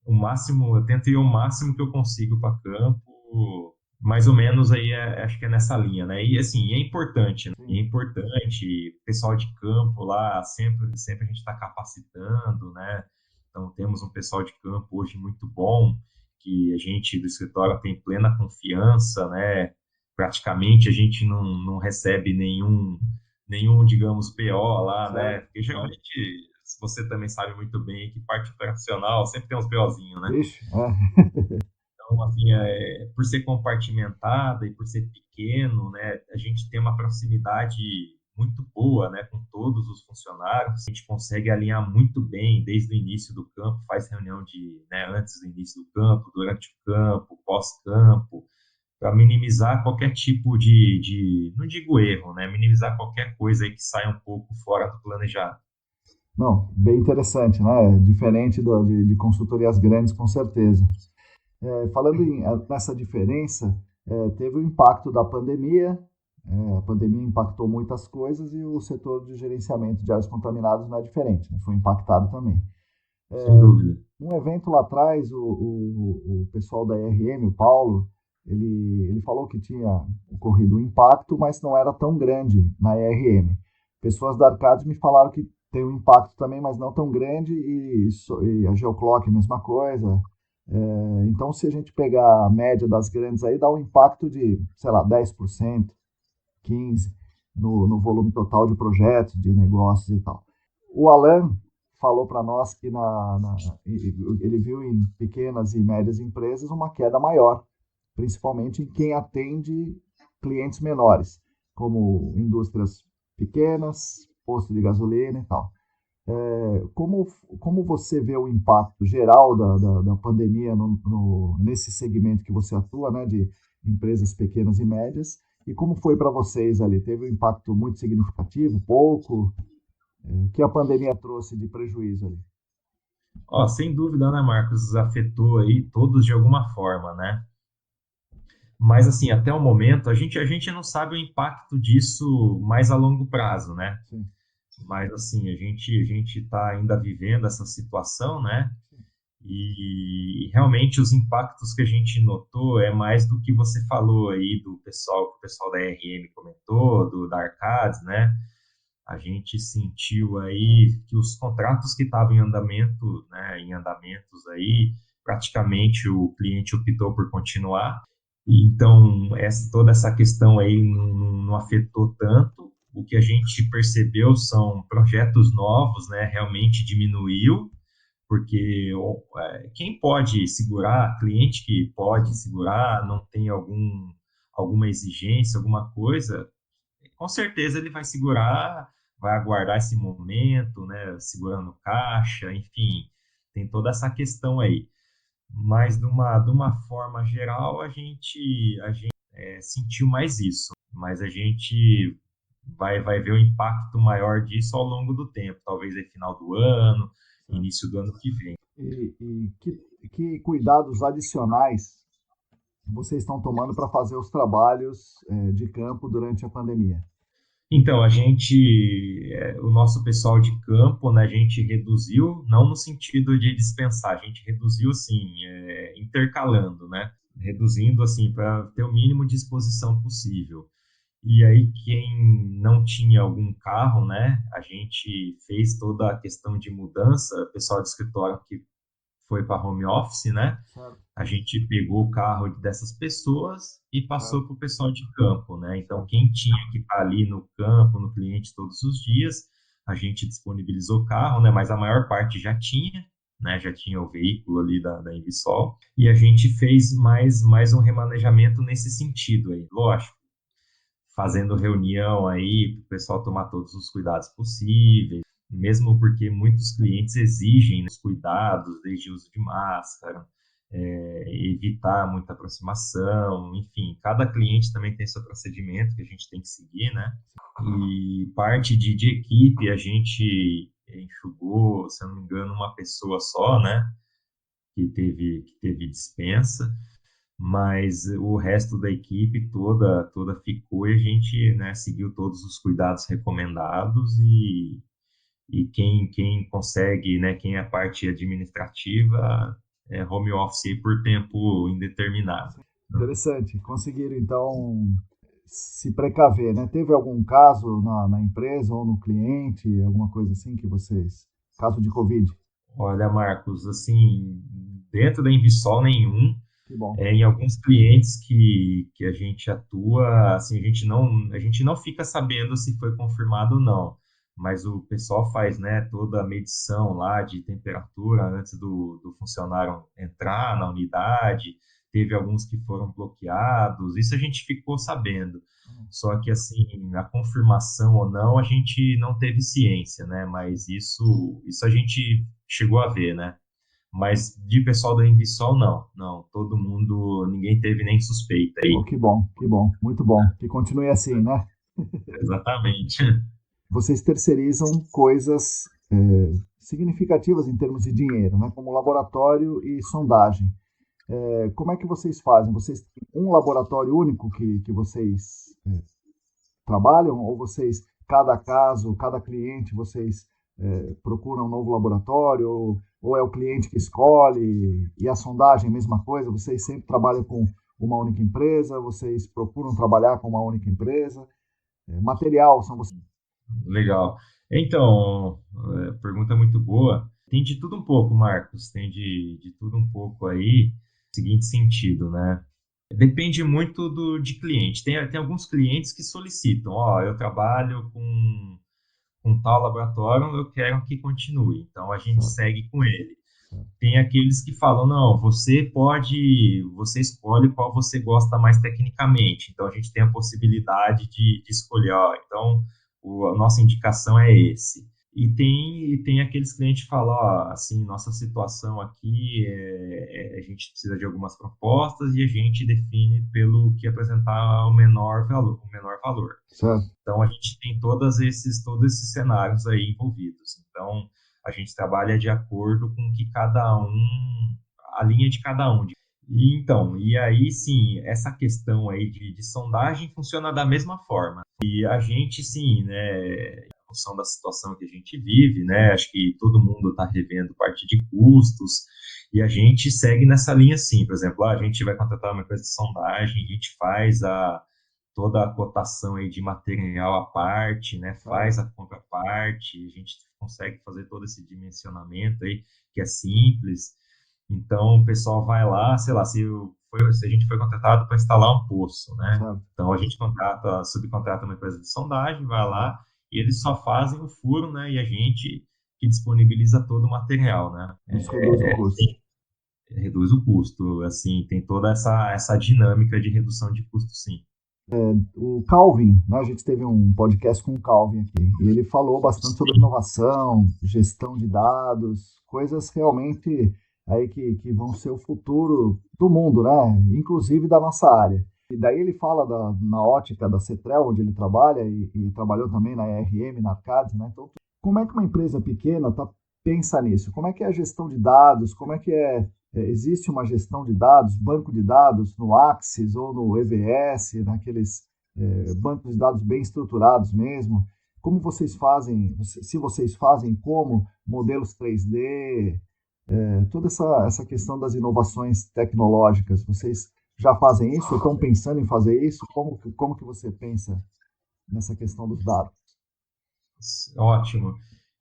Speaker 2: o máximo, eu tento ir o máximo que eu consigo para campo, mais ou menos aí acho que é nessa linha, né? E assim, é importante, né?
Speaker 1: Sim.
Speaker 2: É importante, pessoal de campo lá, sempre a gente está capacitando, né? Então temos um pessoal de campo hoje muito bom, que a gente do escritório tem plena confiança, né? Praticamente a gente não recebe nenhum, digamos, BO lá, né?
Speaker 1: Certo,
Speaker 2: Porque
Speaker 1: certo.
Speaker 2: geralmente, se você também sabe muito bem que parte operacional sempre tem uns BOzinhos, né?
Speaker 1: Vixe,
Speaker 2: Então, assim, por ser compartimentada e por ser pequeno, né, a gente tem uma proximidade muito boa, né, com todos os funcionários. A gente consegue alinhar muito bem desde o início do campo, faz reunião né, antes do início do campo, durante o campo, pós-campo, para minimizar qualquer tipo não digo erro, né, minimizar qualquer coisa aí que saia um pouco fora do planejado.
Speaker 1: não, bem interessante, né? Diferente de consultorias grandes, com certeza. Falando nessa diferença, teve o impacto da pandemia. A pandemia impactou muitas coisas e o setor de gerenciamento de áreas contaminadas não é diferente, né? Foi impactado também.
Speaker 2: sem dúvida.
Speaker 1: Um evento lá atrás, o pessoal da ERM, o Paulo, ele falou que tinha ocorrido um impacto, mas não era tão grande na ERM. Pessoas da Arcades me falaram que tem um impacto também, mas não tão grande, e a Geoclock a mesma coisa. Então, se a gente pegar a média das grandes aí, dá um impacto de, sei lá, 10%, 15% no volume total de projetos, de negócios e tal. O Alan falou para nós que ele viu em pequenas e médias empresas uma queda maior, principalmente em quem atende clientes menores, como indústrias pequenas, posto de gasolina e tal. Como você vê o impacto geral da pandemia nesse segmento que você atua, né, de empresas pequenas e médias, e como foi para vocês ali? Teve um impacto muito significativo, pouco? O que a pandemia trouxe de prejuízo ali?
Speaker 2: Ó, sem dúvida, né, Marcos, afetou aí todos de alguma forma, né? Mas assim, até o momento, a gente não sabe o impacto disso mais a longo prazo, né?
Speaker 1: Sim.
Speaker 2: Mas assim, a gente está ainda vivendo essa situação, né? E realmente os impactos que a gente notou é mais do que você falou aí do pessoal, que o pessoal da RM comentou, da Arcades, né? A gente sentiu aí que os contratos que estavam em andamento, né, em andamentos aí, praticamente o cliente optou por continuar. E então, toda essa questão aí não afetou tanto. O que a gente percebeu são projetos novos, né, realmente diminuiu, porque quem pode segurar, cliente que pode segurar, não tem alguma exigência, alguma coisa, com certeza ele vai segurar, vai aguardar esse momento, né, segurando caixa, enfim, tem toda essa questão aí. Mas de uma forma geral, a gente sentiu mais isso, mas a gente vai ver o impacto maior disso ao longo do tempo, talvez aí final do ano,
Speaker 1: Certo.
Speaker 2: início do ano que vem.
Speaker 1: E que cuidados adicionais vocês estão tomando para fazer os trabalhos de campo durante a pandemia?
Speaker 2: Então, o nosso pessoal de campo, né, a gente reduziu, não no sentido de dispensar, a gente reduziu, assim, intercalando, né, reduzindo, assim, para ter o mínimo de exposição possível. E aí, quem não tinha algum carro, né, a gente fez toda a questão de mudança, o pessoal do escritório que foi para home office, né,
Speaker 1: Certo,
Speaker 2: a gente pegou o carro dessas pessoas e
Speaker 1: certo,
Speaker 2: passou para o pessoal de campo, né? Então,
Speaker 1: certo.
Speaker 2: quem tinha que estar ali no campo, no cliente todos os dias, a gente disponibilizou o carro, né? Mas a maior parte já tinha, né? Já tinha o veículo ali da Invisol. E a gente fez mais um remanejamento nesse sentido aí, lógico, fazendo reunião aí para o pessoal tomar todos os cuidados possíveis, mesmo porque muitos clientes exigem, né, os cuidados, desde o uso de máscara, evitar muita aproximação, enfim, cada cliente também tem seu procedimento que a gente tem que seguir, né? E parte de equipe a gente enxugou, se eu não me engano, uma pessoa só, né? Que teve dispensa, mas o resto da equipe toda ficou e a gente, né, seguiu todos os cuidados recomendados e quem consegue, né, quem é a parte administrativa, é home office por tempo indeterminado.
Speaker 1: Interessante. Conseguiram, então, se precaver, né? Teve algum caso na empresa ou no cliente, alguma coisa assim que vocês... Caso de Covid?
Speaker 2: Olha, Marcos, assim, dentro da Invisol nenhum,
Speaker 1: Que bom.
Speaker 2: em alguns clientes que a gente atua, assim, a gente não fica sabendo se foi confirmado ou não, mas o pessoal faz, né, toda a medição lá de temperatura antes do funcionário entrar na unidade, teve alguns que foram bloqueados, isso a gente ficou sabendo. Só que, assim, a confirmação ou não, a gente não teve ciência, né, mas isso a gente chegou a ver, né? Mas de pessoal da Invisol, não. Não, todo mundo, ninguém teve nem suspeita
Speaker 1: Oh,
Speaker 2: aí.
Speaker 1: que bom, que bom. Muito bom. Que continue assim, né?
Speaker 2: Exatamente.
Speaker 1: Vocês terceirizam coisas significativas em termos de dinheiro, né? Como laboratório e sondagem. Como é que vocês fazem? Vocês têm um laboratório único que vocês trabalham? Ou vocês, cada caso, cada cliente, vocês procura um novo laboratório, ou é o cliente que escolhe, e a sondagem, mesma coisa, vocês sempre trabalham com uma única empresa, vocês procuram trabalhar com uma única empresa, material, são vocês.
Speaker 2: Legal. Então, pergunta muito boa. Tem de tudo um pouco, Marcos. Tem de tudo um pouco aí. Seguinte sentido, né? Depende muito de cliente. Tem alguns clientes que solicitam, ó, eu trabalho com tal laboratório, eu quero que continue. Então, a gente
Speaker 1: Certo,
Speaker 2: segue com ele.
Speaker 1: certo.
Speaker 2: Tem aqueles que falam, não, você escolhe qual você gosta mais tecnicamente. Então, a gente tem a possibilidade de escolher, ó, então, a nossa indicação é esse. E tem aqueles clientes que falam, ó, assim, nossa situação aqui, a gente precisa de algumas propostas e a gente define pelo que apresentar o menor valor, o menor valor.
Speaker 1: Certo.
Speaker 2: Então, a gente tem todos esses cenários aí envolvidos. Então, a gente trabalha de acordo com que a linha de cada um. E aí sim, essa questão aí de sondagem funciona da mesma forma. E a gente sim, né, em função da situação que a gente vive, né, acho que todo mundo está revendo parte de custos, e a gente segue nessa linha sim. Por exemplo, a gente vai contratar uma empresa de sondagem, a gente faz toda a cotação aí de material à parte, né? Faz a compra à parte, a gente consegue fazer todo esse dimensionamento aí, que é simples. Então, o pessoal vai lá, sei lá, se a gente foi contratado para instalar um poço, né?
Speaker 1: Certo.
Speaker 2: Então, a gente subcontrata uma empresa de sondagem, vai lá, e eles só fazem o furo, né? E a gente que disponibiliza todo o material, né?
Speaker 1: Isso reduz o custo.
Speaker 2: Reduz o custo, assim, tem toda essa dinâmica de redução de custo, sim.
Speaker 1: O Calvin, né, a gente teve um podcast com o Calvin aqui, e ele falou bastante sobre inovação, gestão de dados, coisas realmente aí que vão ser o futuro do mundo, né? Inclusive da nossa área. E daí ele fala na ótica da Cetrel, onde ele trabalha, e trabalhou também na ERM, na Arcades, né? Então, como é que uma empresa pequena pensa nisso? Como é que é a gestão de dados? Como é que existe uma gestão de dados, banco de dados no Axis ou no EVS, naqueles bancos de dados bem estruturados mesmo? Como vocês fazem, se vocês fazem, como modelos 3D, toda essa questão das inovações tecnológicas, vocês já fazem isso ou estão pensando em fazer isso? Como que você pensa nessa questão dos dados?
Speaker 2: Ótimo.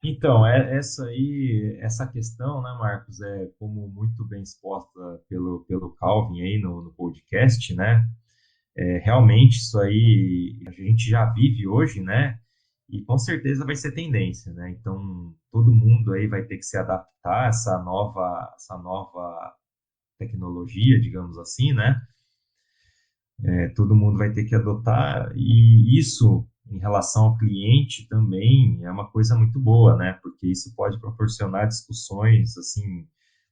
Speaker 2: Então, essa questão, né, Marcos, é como muito bem exposta pelo Calvin aí no podcast, né? Realmente isso aí a gente já vive hoje, né? E com certeza vai ser tendência, né? Então, todo mundo aí vai ter que se adaptar a essa nova tecnologia, digamos assim, né? Todo mundo vai ter que adotar, e isso, em relação ao cliente, também é uma coisa muito boa, né? Porque isso pode proporcionar discussões, assim,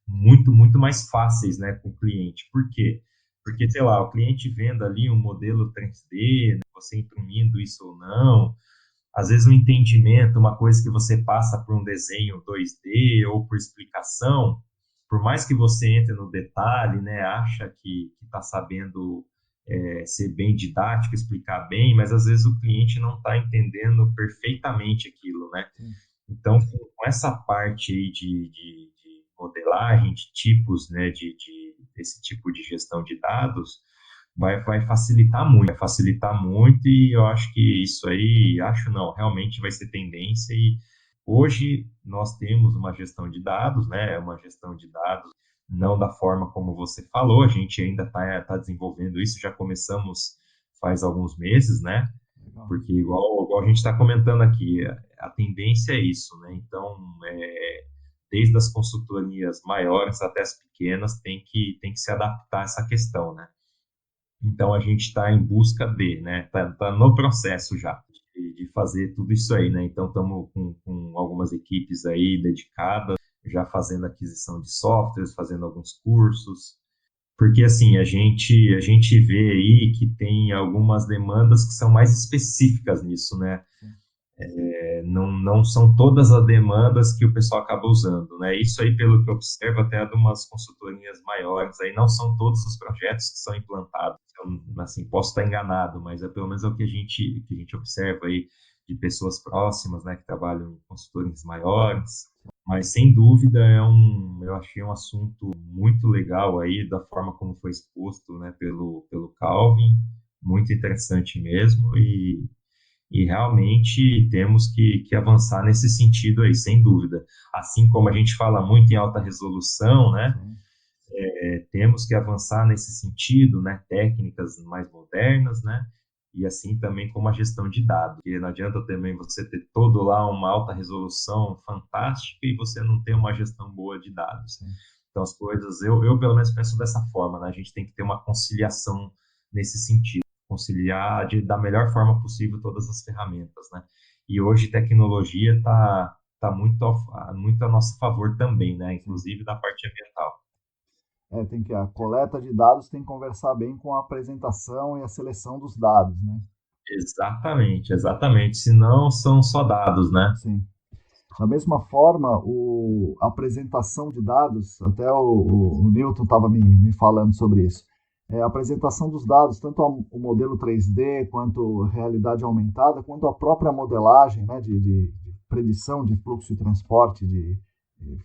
Speaker 2: muito, muito mais fáceis, né, com o cliente. Por quê? Porque, sei lá, o cliente vendo ali um modelo 3D, né, você imprimindo isso ou não, às vezes um entendimento, uma coisa que você passa por um desenho 2D ou por explicação, por mais que você entre no detalhe, né, acha que está sabendo ser bem didático, explicar bem, mas às vezes o cliente não está entendendo perfeitamente aquilo, né?
Speaker 1: Sim.
Speaker 2: Então, com essa parte aí de modelagem, de tipos, né, desse tipo de gestão de dados, vai facilitar muito, e eu acho que isso aí, acho não, realmente vai ser tendência. E hoje nós temos uma gestão de dados, né, uma gestão de dados não da forma como você falou, a gente ainda está desenvolvendo isso, já começamos faz alguns meses, né,
Speaker 1: Legal.
Speaker 2: porque igual a gente está comentando aqui, a tendência é isso, né, então, desde as consultorias maiores até as pequenas, tem que se adaptar a essa questão, né. Então, a gente está em busca né? Tá no processo já de fazer tudo isso aí, né? Então, estamos com algumas equipes aí dedicadas, já fazendo aquisição de softwares, fazendo alguns cursos, porque assim, a gente vê aí que tem algumas demandas que são mais específicas nisso, né?
Speaker 1: Sim.
Speaker 2: Não são todas as demandas que o pessoal acaba usando, né? Isso aí, pelo que eu observo, até de umas consultorias maiores, aí não são todos os projetos que são implantados. Então, assim, posso estar enganado, mas pelo menos é o que a gente observa aí de pessoas próximas, né, que trabalham em consultorias maiores. Mas, sem dúvida, eu achei um assunto muito legal aí, da forma como foi exposto, né, pelo Calvin, muito interessante mesmo, e realmente temos que avançar nesse sentido aí, sem dúvida. Assim como a gente fala muito em alta resolução, né, temos que avançar nesse sentido, né, técnicas mais modernas, né, e assim também como a gestão de dados, porque não adianta também você ter todo lá uma alta resolução fantástica e você não ter uma gestão boa de dados. Então as coisas, eu pelo menos penso dessa forma, né, a gente tem que ter uma conciliação nesse sentido, conciliar da melhor forma possível todas as ferramentas, né, e hoje tecnologia está muito a nosso favor também, né, inclusive da parte ambiental.
Speaker 1: Tem que a coleta de dados tem que conversar bem com a apresentação e a seleção dos dados, né?
Speaker 2: Exatamente, exatamente. Senão são só dados, né?
Speaker 1: Sim. Da mesma forma, a apresentação de dados, até o Newton estava me falando sobre isso. A apresentação dos dados, tanto o modelo 3D, quanto realidade aumentada, quanto a própria modelagem, né, de predição de fluxo e transporte de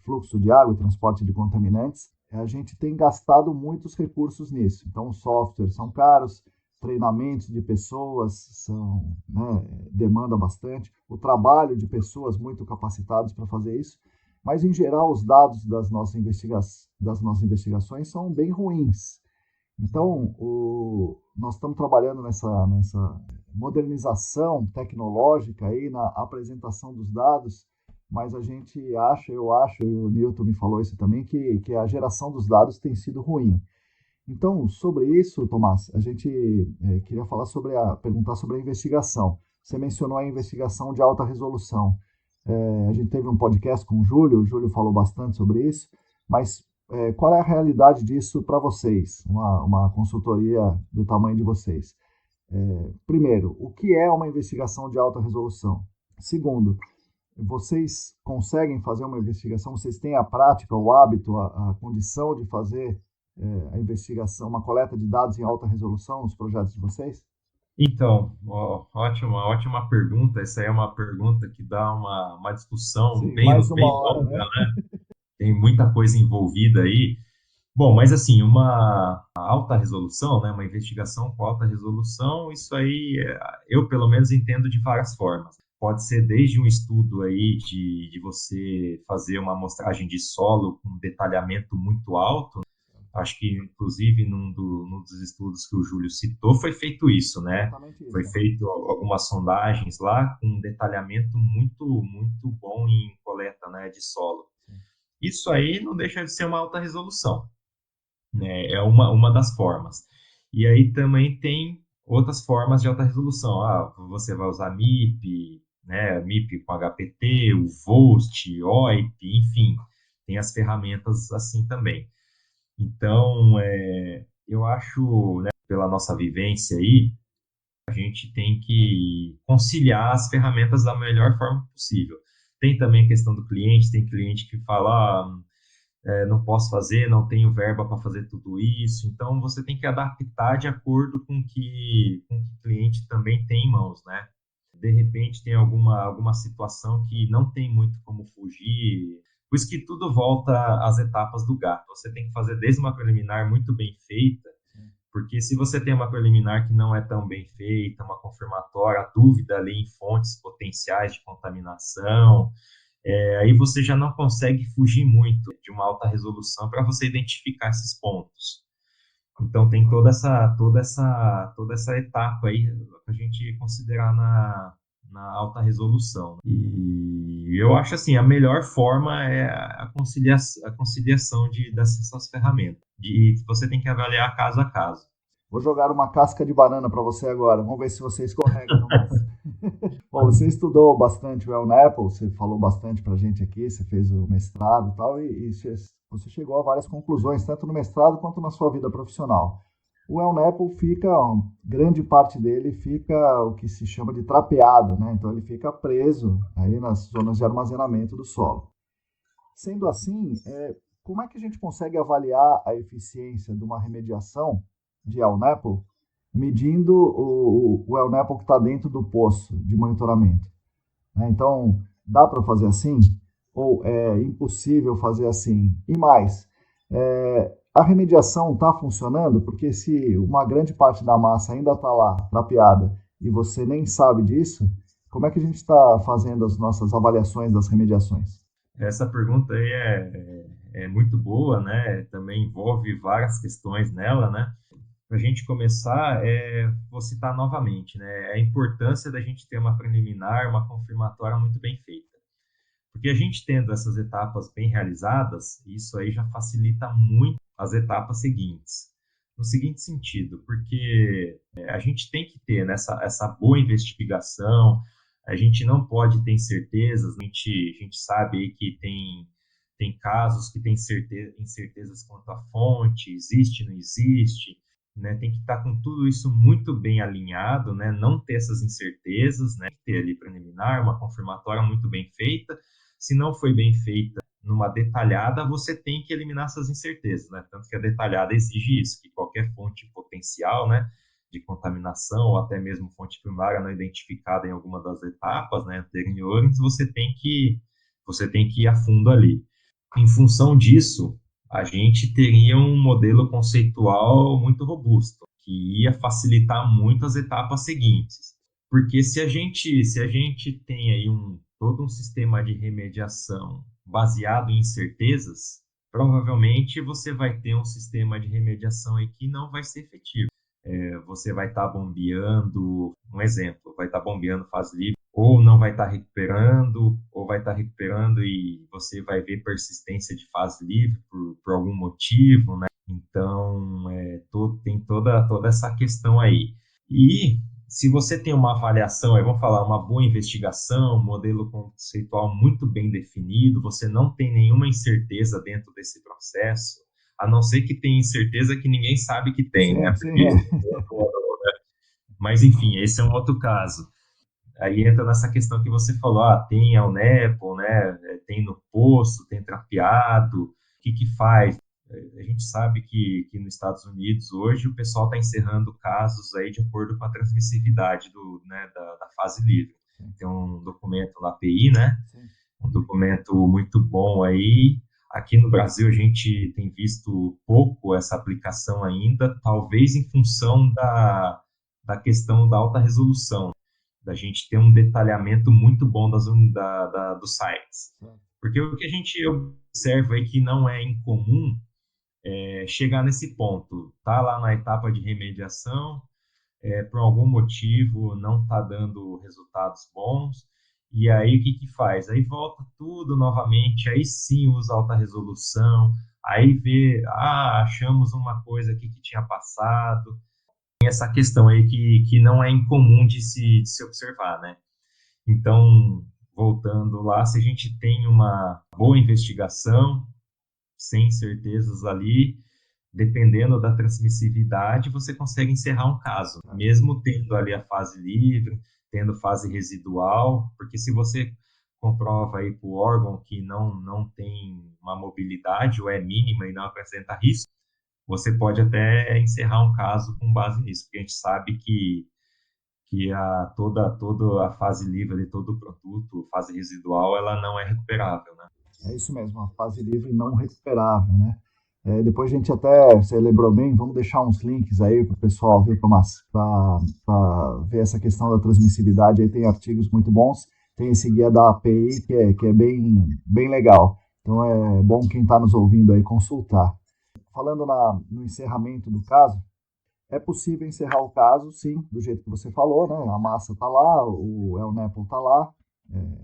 Speaker 1: fluxo de água e transporte de contaminantes, a gente tem gastado muitos recursos nisso. Então, os softwares são caros, treinamentos de pessoas né, demanda bastante, o trabalho de pessoas muito capacitadas para fazer isso, mas em geral os dados das nossas investigações são bem ruins. Então, nós estamos trabalhando nessa modernização tecnológica aí na apresentação dos dados, mas a gente eu acho, e o Newton me falou isso também, que a geração dos dados tem sido ruim. Então, sobre isso, Tomás, a gente queria perguntar sobre a investigação. Você mencionou a investigação de alta resolução. A gente teve um podcast com o Júlio falou bastante sobre isso, mas qual é a realidade disso para vocês, uma consultoria do tamanho de vocês? Primeiro, o que é uma investigação de alta resolução? Segundo, vocês conseguem fazer uma investigação, vocês têm a prática, o hábito, a condição de fazer a investigação, uma coleta de dados em alta resolução nos projetos de vocês?
Speaker 2: Então, ótima pergunta. Essa é uma pergunta que dá uma discussão
Speaker 1: Sim, mais uma
Speaker 2: bem
Speaker 1: hora,
Speaker 2: longa,
Speaker 1: né?
Speaker 2: né? Tem muita coisa envolvida aí. Bom, mas assim, uma alta resolução, né, uma investigação com alta resolução, isso aí eu pelo menos entendo de várias formas. Pode ser desde um estudo aí de você fazer uma amostragem de solo com detalhamento muito alto. Acho que, inclusive, num dos estudos que o Júlio citou, foi feito isso, né?
Speaker 1: Exatamente
Speaker 2: Foi
Speaker 1: isso.
Speaker 2: feito algumas sondagens lá com um detalhamento muito, muito bom em coleta, né, de solo. Isso aí não deixa de ser uma alta resolução, né? É uma das formas. E aí também tem outras formas de alta resolução. Você vai usar MIP, né? MIP com HPT, o VOST, OIP, enfim, tem as ferramentas assim também. Então, eu acho, né, pela nossa vivência aí, a gente tem que conciliar as ferramentas da melhor forma possível. Tem também a questão do cliente, tem cliente que fala, não posso fazer, não tenho verba para fazer tudo isso. Então, você tem que adaptar de acordo com que o cliente também tem em mãos, né? De repente, tem alguma situação que não tem muito como fugir. Por isso que tudo volta às etapas do gato. Você tem que fazer desde uma preliminar muito bem feita, porque se você tem uma preliminar que não é tão bem feita, uma confirmatória, a dúvida ali em fontes potenciais de contaminação, aí você já não consegue fugir muito de uma alta resolução para você identificar esses pontos. Então tem toda essa etapa aí para a gente considerar na alta resolução. E eu acho assim, a melhor forma é a conciliação dessas ferramentas. E você tem que avaliar caso a caso.
Speaker 1: Vou jogar uma casca de banana para você agora. Vamos ver se você escorrega, Tomás. Bom, você estudou bastante o El Apple, você falou bastante para a gente aqui, você fez o mestrado e tal, e você chegou a várias conclusões, tanto no mestrado quanto na sua vida profissional. O El Apple grande parte dele fica o que se chama de trapeado, né? Então ele fica preso aí nas zonas de armazenamento do solo. Sendo assim, como é que a gente consegue avaliar a eficiência de uma remediação de El Apple medindo o El Nepo que está dentro do poço de monitoramento. Né? Então, dá para fazer assim? Ou é impossível fazer assim? E mais, a remediação está funcionando? Porque se uma grande parte da massa ainda está lá, trapeada, e você nem sabe disso, como é que a gente está fazendo as nossas avaliações das remediações?
Speaker 2: Essa pergunta aí é muito boa, né? Também envolve várias questões nela, né? Para a gente começar, vou citar novamente, né? A importância da gente ter uma preliminar, uma confirmatória muito bem feita. Porque a gente tendo essas etapas bem realizadas, isso aí já facilita muito as etapas seguintes. No seguinte sentido, porque a gente tem que ter essa boa investigação, a gente não pode ter incertezas, a gente sabe aí que tem casos que tem incertezas quanto à fonte, existe, não existe, né? Tem que estar com tudo isso muito bem alinhado, né? Não ter essas incertezas, né? Ter ali preliminar, uma confirmatória muito bem feita. Se não foi bem feita numa detalhada, você tem que eliminar essas incertezas, né? Tanto que a detalhada exige isso, que qualquer fonte potencial, né, de contaminação ou até mesmo fonte primária não identificada em alguma das etapas, né, anteriores, você tem que ir a fundo ali. Em função disso, a gente teria um modelo conceitual muito robusto, que ia facilitar muito as etapas seguintes. Porque se a gente tem aí todo um sistema de remediação baseado em incertezas, provavelmente você vai ter um sistema de remediação aí que não vai ser efetivo. Você vai estar bombeando, um exemplo, vai estar bombeando fase livre, ou não vai estar recuperando, ou vai estar recuperando e você vai ver persistência de fase livre por algum motivo, né? Então, tem toda essa questão aí. E se você tem uma avaliação, vamos falar, uma boa investigação, um modelo conceitual muito bem definido, você não tem nenhuma incerteza dentro desse processo, a não ser que tenha incerteza que ninguém sabe que tem, né?
Speaker 1: Sim, sim,
Speaker 2: Porque, mas enfim, esse é um outro caso. Aí entra nessa questão que você falou, tem a UNEPO, né? Tem no poço, tem trapeado, o que faz? A gente sabe que nos Estados Unidos hoje o pessoal está encerrando casos aí de acordo com a transmissividade da fase livre. Tem um documento lá, API, né?
Speaker 1: sim.
Speaker 2: Um documento muito bom aí. Aqui no Brasil a gente tem visto pouco essa aplicação ainda, talvez em função da questão da alta resolução, da gente ter um detalhamento muito bom dos sites. Porque o que a gente observa aí que não é incomum chegar nesse ponto, tá lá na etapa de remediação, por algum motivo não está dando resultados bons, e aí o que faz? Aí volta tudo novamente, aí sim usa alta resolução, aí vê, achamos uma coisa aqui que tinha passado, tem essa questão aí que não é incomum de se observar, né? Então, voltando lá, se a gente tem uma boa investigação, sem certezas ali, dependendo da transmissividade, você consegue encerrar um caso, mesmo tendo ali a fase livre, tendo fase residual, porque se você comprova aí para o órgão que não tem uma mobilidade ou é mínima e não apresenta risco, você pode até encerrar um caso com base nisso, porque a gente sabe que toda a fase livre, todo o produto, fase residual, ela não é recuperável, né?
Speaker 1: É isso mesmo, a fase livre não recuperável, né? Depois a gente até, você lembrou bem, vamos deixar uns links aí para o pessoal, viu, Tomás? Para ver essa questão da transmissibilidade, aí tem artigos muito bons, tem esse guia da API que é bem legal. Então é bom quem está nos ouvindo aí consultar. Falando no encerramento do caso, é possível encerrar o caso, sim, do jeito que você falou, né? A massa está lá, o El Nepo está lá,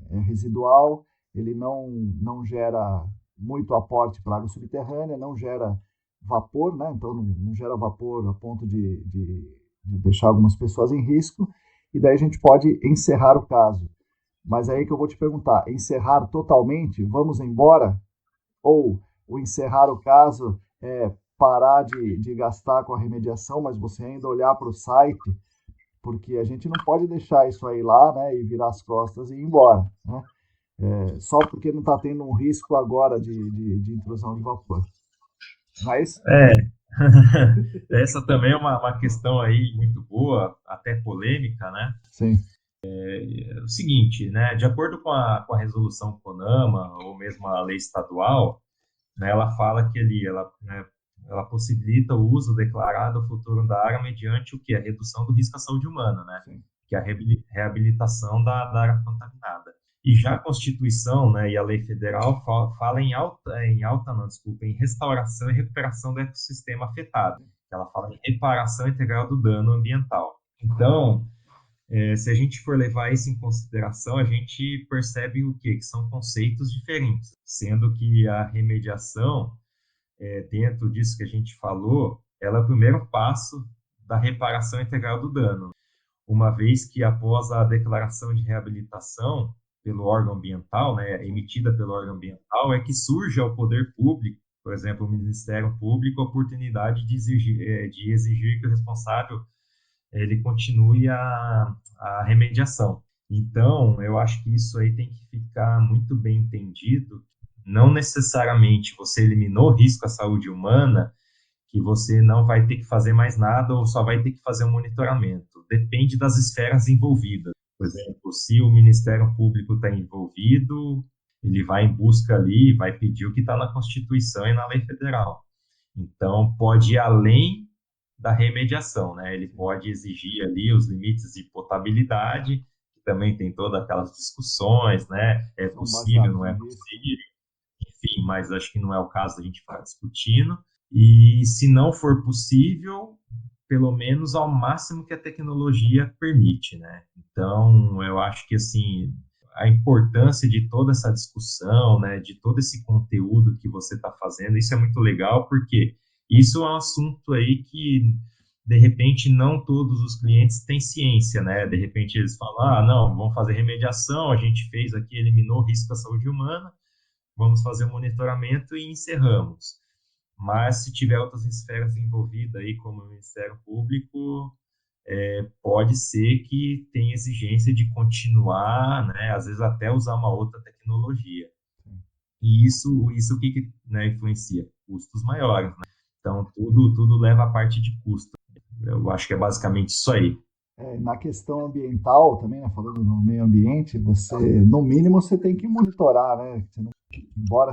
Speaker 1: é residual, ele não gera muito aporte para água subterrânea, não gera vapor, né? Então não gera vapor a ponto de deixar algumas pessoas em risco, e daí a gente pode encerrar o caso. Mas aí que eu vou te perguntar, encerrar totalmente, vamos embora? Ou o encerrar o caso é parar de gastar com a remediação, mas você ainda olhar para o site, porque a gente não pode deixar isso aí lá, né, e virar as costas e ir embora, né? Só porque não está tendo um risco agora de intrusão de vapor. Não é isso?
Speaker 2: Essa também é uma questão aí muito boa, até polêmica, né?
Speaker 1: Sim.
Speaker 2: É o seguinte, né? De acordo com a resolução CONAMA, ou mesmo a lei estadual, né, ela fala que ela possibilita o uso declarado futuro da área mediante o que? A redução do risco à saúde humana, né?
Speaker 1: Sim.
Speaker 2: Que é a reabilitação da área contaminada. E já a Constituição, né, e a lei federal fala não, desculpa, em restauração e recuperação do ecossistema afetado. Ela fala em reparação integral do dano ambiental. Então, se a gente for levar isso em consideração, a gente percebe o quê? Que são conceitos diferentes, sendo que a remediação, dentro disso que a gente falou, ela é o primeiro passo da reparação integral do dano, uma vez que após a declaração de reabilitação pelo órgão ambiental, né, emitida pelo órgão ambiental, é que surge ao poder público, por exemplo, o Ministério Público, a oportunidade de exigir que o responsável ele continue a remediação. Então, eu acho que isso aí tem que ficar muito bem entendido. Não necessariamente você eliminou risco à saúde humana, que você não vai ter que fazer mais nada ou só vai ter que fazer um monitoramento. Depende das esferas envolvidas. Por exemplo, se o Ministério Público está envolvido, ele vai em busca ali, vai pedir o que está na Constituição e na lei federal. Então, pode ir além da remediação, né? Ele pode exigir ali os limites de potabilidade, que também tem todas aquelas discussões, né? É
Speaker 1: São
Speaker 2: possível,
Speaker 1: baseados
Speaker 2: não é
Speaker 1: em risco, né?
Speaker 2: possível, enfim, mas acho que não é o caso da gente ficar discutindo. E se não for possível, pelo menos ao máximo que a tecnologia permite, né? Então, eu acho que assim, a importância de toda essa discussão, né, de todo esse conteúdo que você está fazendo, isso é muito legal, porque isso é um assunto aí que de repente não todos os clientes têm ciência, né? De repente eles falam, ah, não, vamos fazer remediação, a gente fez aqui, eliminou o risco à saúde humana, vamos fazer o monitoramento e encerramos. Mas se tiver outras esferas envolvidas aí, como o Ministério Público, pode ser que tenha exigência de continuar, né, às vezes até usar uma outra tecnologia. E isso o que, né, influencia? Custos maiores, né? Então, tudo leva a parte de custo. Eu acho que é basicamente isso aí.
Speaker 1: Na questão ambiental também, né, falando no meio ambiente, no mínimo, você tem que monitorar, né? Embora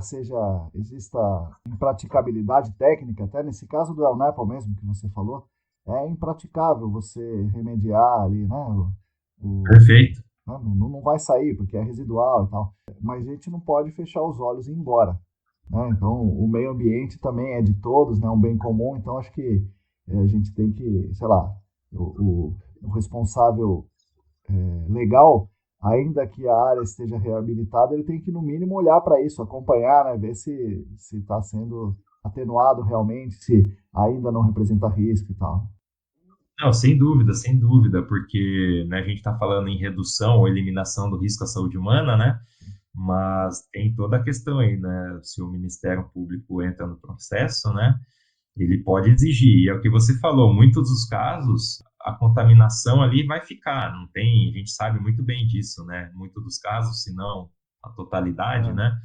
Speaker 1: exista impraticabilidade técnica, até nesse caso do El Napo mesmo que você falou, é impraticável você remediar ali, né?
Speaker 2: Perfeito.
Speaker 1: Não vai sair porque é residual e tal. Mas a gente não pode fechar os olhos e ir embora, né? Então, o meio ambiente também é de todos, né? Um bem comum. Então, acho que a gente tem que, sei lá, o responsável legal, ainda que a área esteja reabilitada, ele tem que, no mínimo, olhar para isso, acompanhar, né? Ver se está sendo atenuado realmente, se ainda não representa risco e tal.
Speaker 2: Não, sem dúvida, porque né, a gente está falando em redução ou eliminação do risco à saúde humana, né? Mas tem toda a questão aí, né? Se o Ministério Público entra no processo, né? Ele pode exigir. E é o que você falou, muitos dos casos, a contaminação ali vai ficar, não tem, a gente sabe muito bem disso, né? Muitos dos casos, se não a totalidade,
Speaker 1: É,
Speaker 2: né?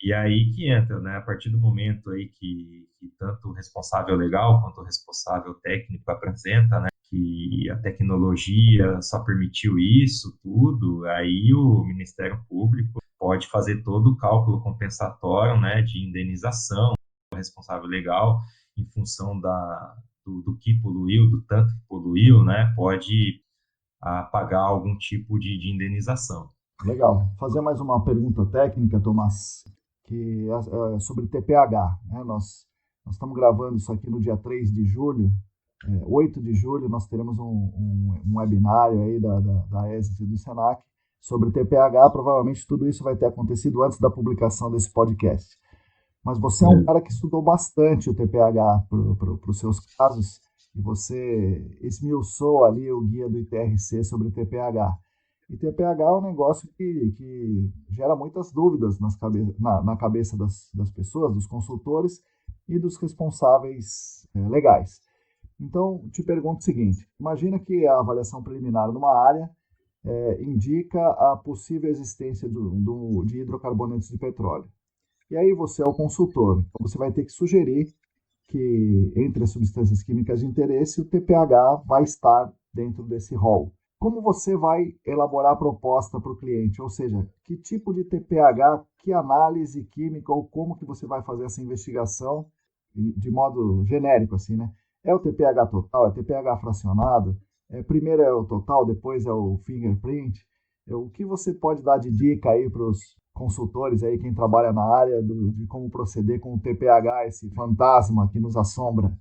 Speaker 2: E aí que entra, né? A partir do momento aí que tanto o responsável legal quanto o responsável técnico apresenta, né? Que a tecnologia só permitiu isso, tudo, aí o Ministério Público pode fazer todo o cálculo compensatório, né? De indenização, o responsável legal, em função do que poluiu, do tanto que poluiu, né? Pode pagar algum tipo de indenização.
Speaker 1: legal. Fazer mais uma pergunta técnica, Tomás, que é sobre TPH, né? Nós estamos gravando isso aqui no dia 3 de julho. 8 de julho nós teremos um webinário aí da ESIS e do SENAC sobre TPH. Provavelmente tudo isso vai ter acontecido antes da publicação desse podcast. Mas você é um cara que estudou bastante o TPH para os seus casos e você esmiuçou ali o guia do ITRC sobre TPH. E TPH é um negócio que gera muitas dúvidas na cabeça das pessoas, dos consultores e dos responsáveis legais. Então, te pergunto o seguinte: imagina que a avaliação preliminar numa área indica a possível existência de hidrocarbonetos de petróleo. E aí você é o consultor, então você vai ter que sugerir que entre as substâncias químicas de interesse, o TPH vai estar dentro desse rol. Como você vai elaborar a proposta para o cliente? Ou seja, que tipo de TPH, que análise química ou como que você vai fazer essa investigação de modo genérico, assim, né? É o TPH total, é o TPH fracionado? Primeiro é o total, depois é o fingerprint? O que você pode dar de dica aí para os consultores aí, quem trabalha na área de como proceder com o TPH, esse fantasma que nos assombra?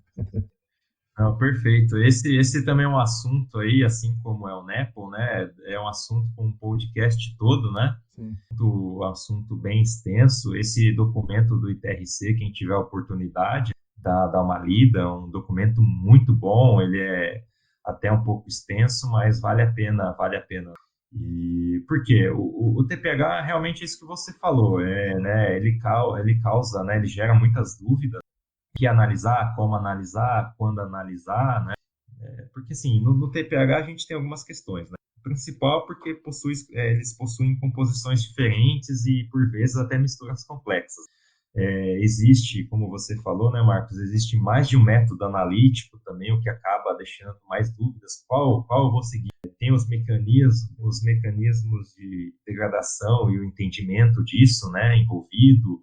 Speaker 2: Não, perfeito. Esse também é um assunto aí, assim como é o NEPL, né? É um assunto com um podcast todo, né?
Speaker 1: Sim.
Speaker 2: Um assunto bem extenso. Esse documento do ITRC, quem tiver a oportunidade, dá uma lida, é um documento muito bom. Ele é até um pouco extenso, mas vale a pena, vale a pena. E por quê? O TPH realmente é isso que você falou, né? Ele causa, né? Ele gera muitas dúvidas. Que analisar, como analisar, quando analisar, né? Porque, assim, no TPH a gente tem algumas questões, né? O principal porque eles possuem composições diferentes e, por vezes, até misturas complexas. Existe, como você falou, né, Marcos, existe mais de um método analítico também, o que acaba deixando mais dúvidas. Qual eu vou seguir? Tem os mecanismos de degradação e o entendimento disso, né, envolvido.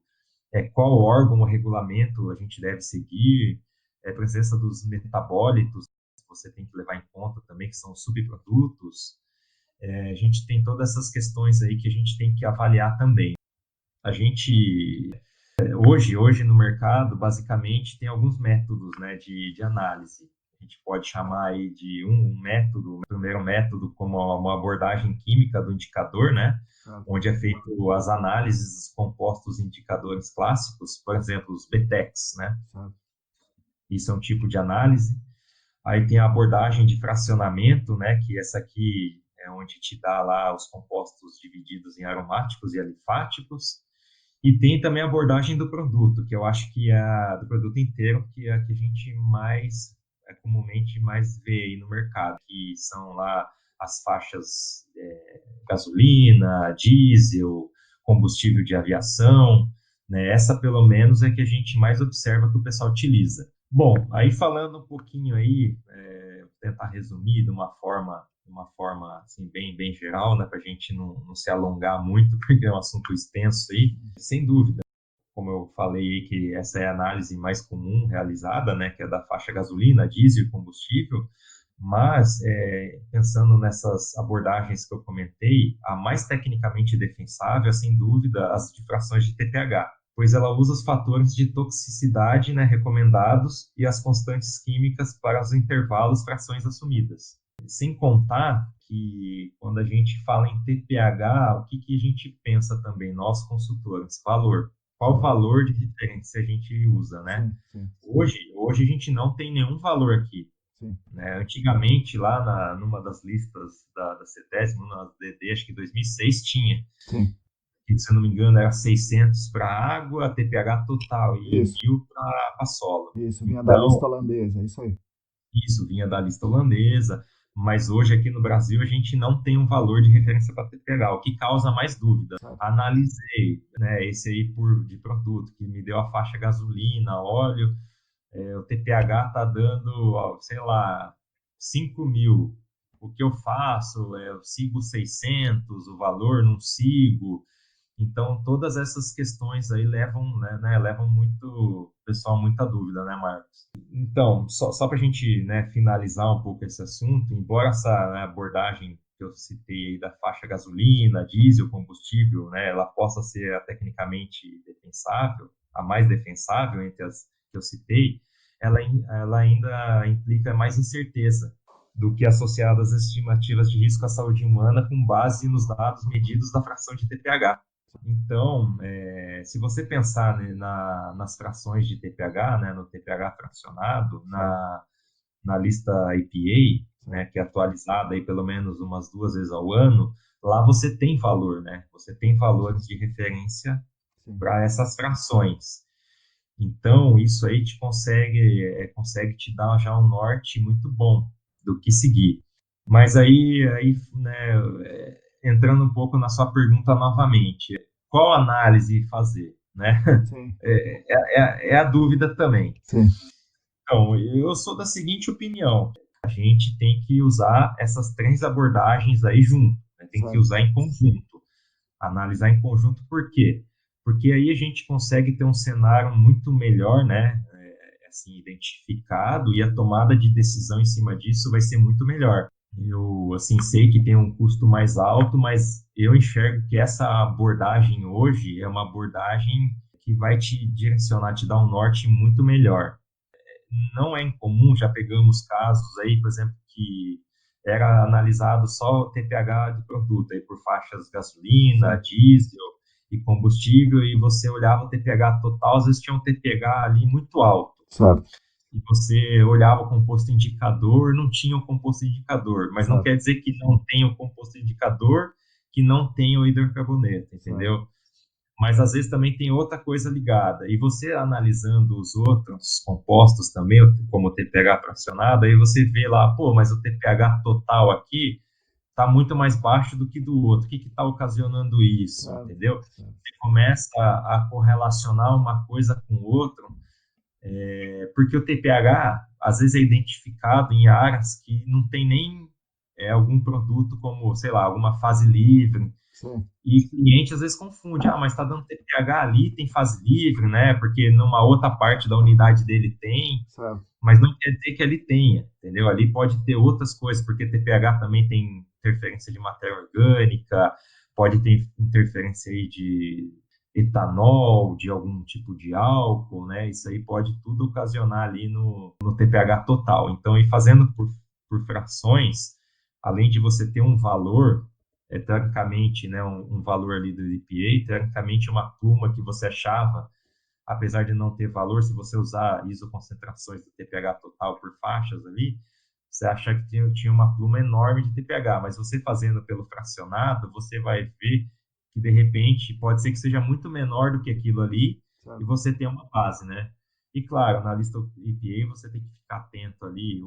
Speaker 2: Qual órgão ou regulamento a gente deve seguir, a presença dos metabólitos, você tem que levar em conta também, que são subprodutos. A gente tem todas essas questões aí que a gente tem que avaliar também. A gente, hoje no mercado, basicamente, tem alguns métodos, né, de análise. A gente pode chamar aí de um método, o primeiro método como uma abordagem química do indicador, né, onde é feito as análises dos compostos indicadores clássicos, por exemplo, os BTECs, né? Isso é um tipo de análise. Aí tem a abordagem de fracionamento, né, que essa aqui é onde te dá lá os compostos divididos em aromáticos e alifáticos. E tem também a abordagem do produto, que eu acho que é a do produto inteiro, que é a que a gente comumente mais vê aí no mercado, que são lá as faixas gasolina, diesel, combustível de aviação, né? Essa pelo menos é que a gente mais observa que o pessoal utiliza. Bom, aí falando um pouquinho aí, tentar resumir de uma forma assim, bem geral, né, para a gente não se alongar muito, porque é um assunto extenso aí, sem dúvida. Como eu falei, que essa é a análise mais comum realizada, né, que é da faixa gasolina, diesel e combustível, mas pensando nessas abordagens que eu comentei, a mais tecnicamente defensável é, sem dúvida, as de frações de TPH, pois ela usa os fatores de toxicidade, né, recomendados e as constantes químicas para os intervalos frações assumidas. Sem contar que quando a gente fala em TPH, o que a gente pensa também, nós consultores? Valor. Qual valor de referência a gente usa, né?
Speaker 1: Sim.
Speaker 2: Hoje a gente não tem nenhum valor aqui. Né? Antigamente, lá numa das listas da CETESB, numa DD, acho que 2006 tinha.
Speaker 1: Sim.
Speaker 2: Que, se eu não me engano, era 600 para água, TPH total, e 1.000 para solo.
Speaker 1: Isso, vinha da lista holandesa, é isso aí.
Speaker 2: Isso, vinha da lista holandesa, mas hoje aqui no Brasil a gente não tem um valor de referência para TPH, o que causa mais dúvida. Analisei, né, esse aí de produto, que me deu a faixa gasolina, óleo, o TPH está dando, sei lá, 5.000. O que eu faço? Eu sigo 600, o valor não sigo. Então, todas essas questões aí levam muito pessoal muita dúvida, né, Marcos? Então, só para a gente, né, finalizar um pouco esse assunto, embora essa, né, abordagem que eu citei aí da faixa gasolina, diesel, combustível, né, ela possa ser tecnicamente defensável, a mais defensável entre as que eu citei, ela ainda implica mais incerteza do que associadas às estimativas de risco à saúde humana com base nos dados medidos da fração de TPH. Então, se você pensar, né, nas frações de TPH, né, no TPH fracionado, na lista EPA, né, que é atualizada aí pelo menos umas 2 vezes ao ano, lá você tem valor, né? Você tem valores de referência para essas frações. Então, isso aí consegue te dar já um norte muito bom do que seguir. Mas aí né, entrando um pouco na sua pergunta novamente, qual análise fazer, né?
Speaker 1: Sim.
Speaker 2: É a dúvida também.
Speaker 1: Sim.
Speaker 2: Então, eu sou da seguinte opinião: a gente tem que usar essas três abordagens aí junto, né? Tem que
Speaker 1: Certo.
Speaker 2: usar em conjunto, analisar em conjunto. Por quê? Porque aí a gente consegue ter um cenário muito melhor, né? Assim, identificado, e a tomada de decisão em cima disso vai ser muito melhor. Eu, assim, sei que tem um custo mais alto, mas eu enxergo que essa abordagem hoje é uma abordagem que vai te direcionar, te dar um norte muito melhor. Não é incomum, já pegamos casos aí, por exemplo, que era analisado só o TPH do produto, aí por faixas gasolina,
Speaker 1: Sim.
Speaker 2: diesel e combustível, e você olhava o TPH total, às vezes tinha um TPH ali muito alto.
Speaker 1: Certo.
Speaker 2: E você olhava o composto indicador, não tinha o composto indicador, mas não
Speaker 1: Certo.
Speaker 2: quer dizer que não tenha o composto indicador, que não tenha o hidrocarboneto,
Speaker 1: Certo.
Speaker 2: entendeu? Mas às vezes também tem outra coisa ligada. E você analisando os outros compostos também, como o TPH fracionado, aí você vê lá, pô, mas o TPH total aqui está muito mais baixo do que do outro. O que está ocasionando isso,
Speaker 1: Certo.
Speaker 2: entendeu?
Speaker 1: Certo.
Speaker 2: Você começa a correlacionar uma coisa com outra, porque o TPH às vezes é identificado em áreas que não tem nem algum produto como, sei lá, alguma fase livre,
Speaker 1: Sim.
Speaker 2: e o cliente às vezes confunde, mas está dando TPH ali, tem fase livre, né? Porque numa outra parte da unidade dele tem,
Speaker 1: Certo.
Speaker 2: mas não quer dizer que ali tenha, entendeu? Ali pode ter outras coisas, porque TPH também tem interferência de matéria orgânica, pode ter interferência aí de etanol, de algum tipo de álcool, né? Isso aí pode tudo ocasionar ali no TPH total. Então, e fazendo por frações, além de você ter um valor, teoricamente, né, um valor ali do EPA, teoricamente uma pluma que você achava, apesar de não ter valor, se você usar isoconcentrações do TPH total por faixas ali, você acha que tinha uma pluma enorme de TPH, mas você fazendo pelo fracionado, você vai ver que de repente pode ser que seja muito menor do que aquilo ali e
Speaker 1: Certo.
Speaker 2: você tem uma base, né? E claro, na lista EPA você tem que ficar atento ali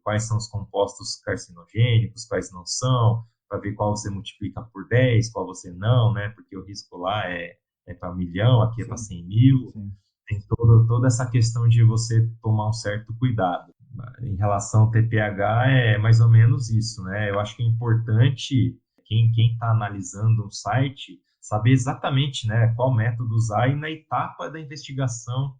Speaker 2: quais são os compostos carcinogênicos, quais não são, para ver qual você multiplica por 10, qual você não, né? Porque o risco lá é para 1 milhão, aqui é para
Speaker 1: Sim.
Speaker 2: 100 mil.
Speaker 1: Sim.
Speaker 2: Tem toda essa questão de você tomar um certo cuidado. Em relação ao TPH, é mais ou menos isso, né? Eu acho que é importante quem está analisando um site saber exatamente, né, qual método usar e na etapa da investigação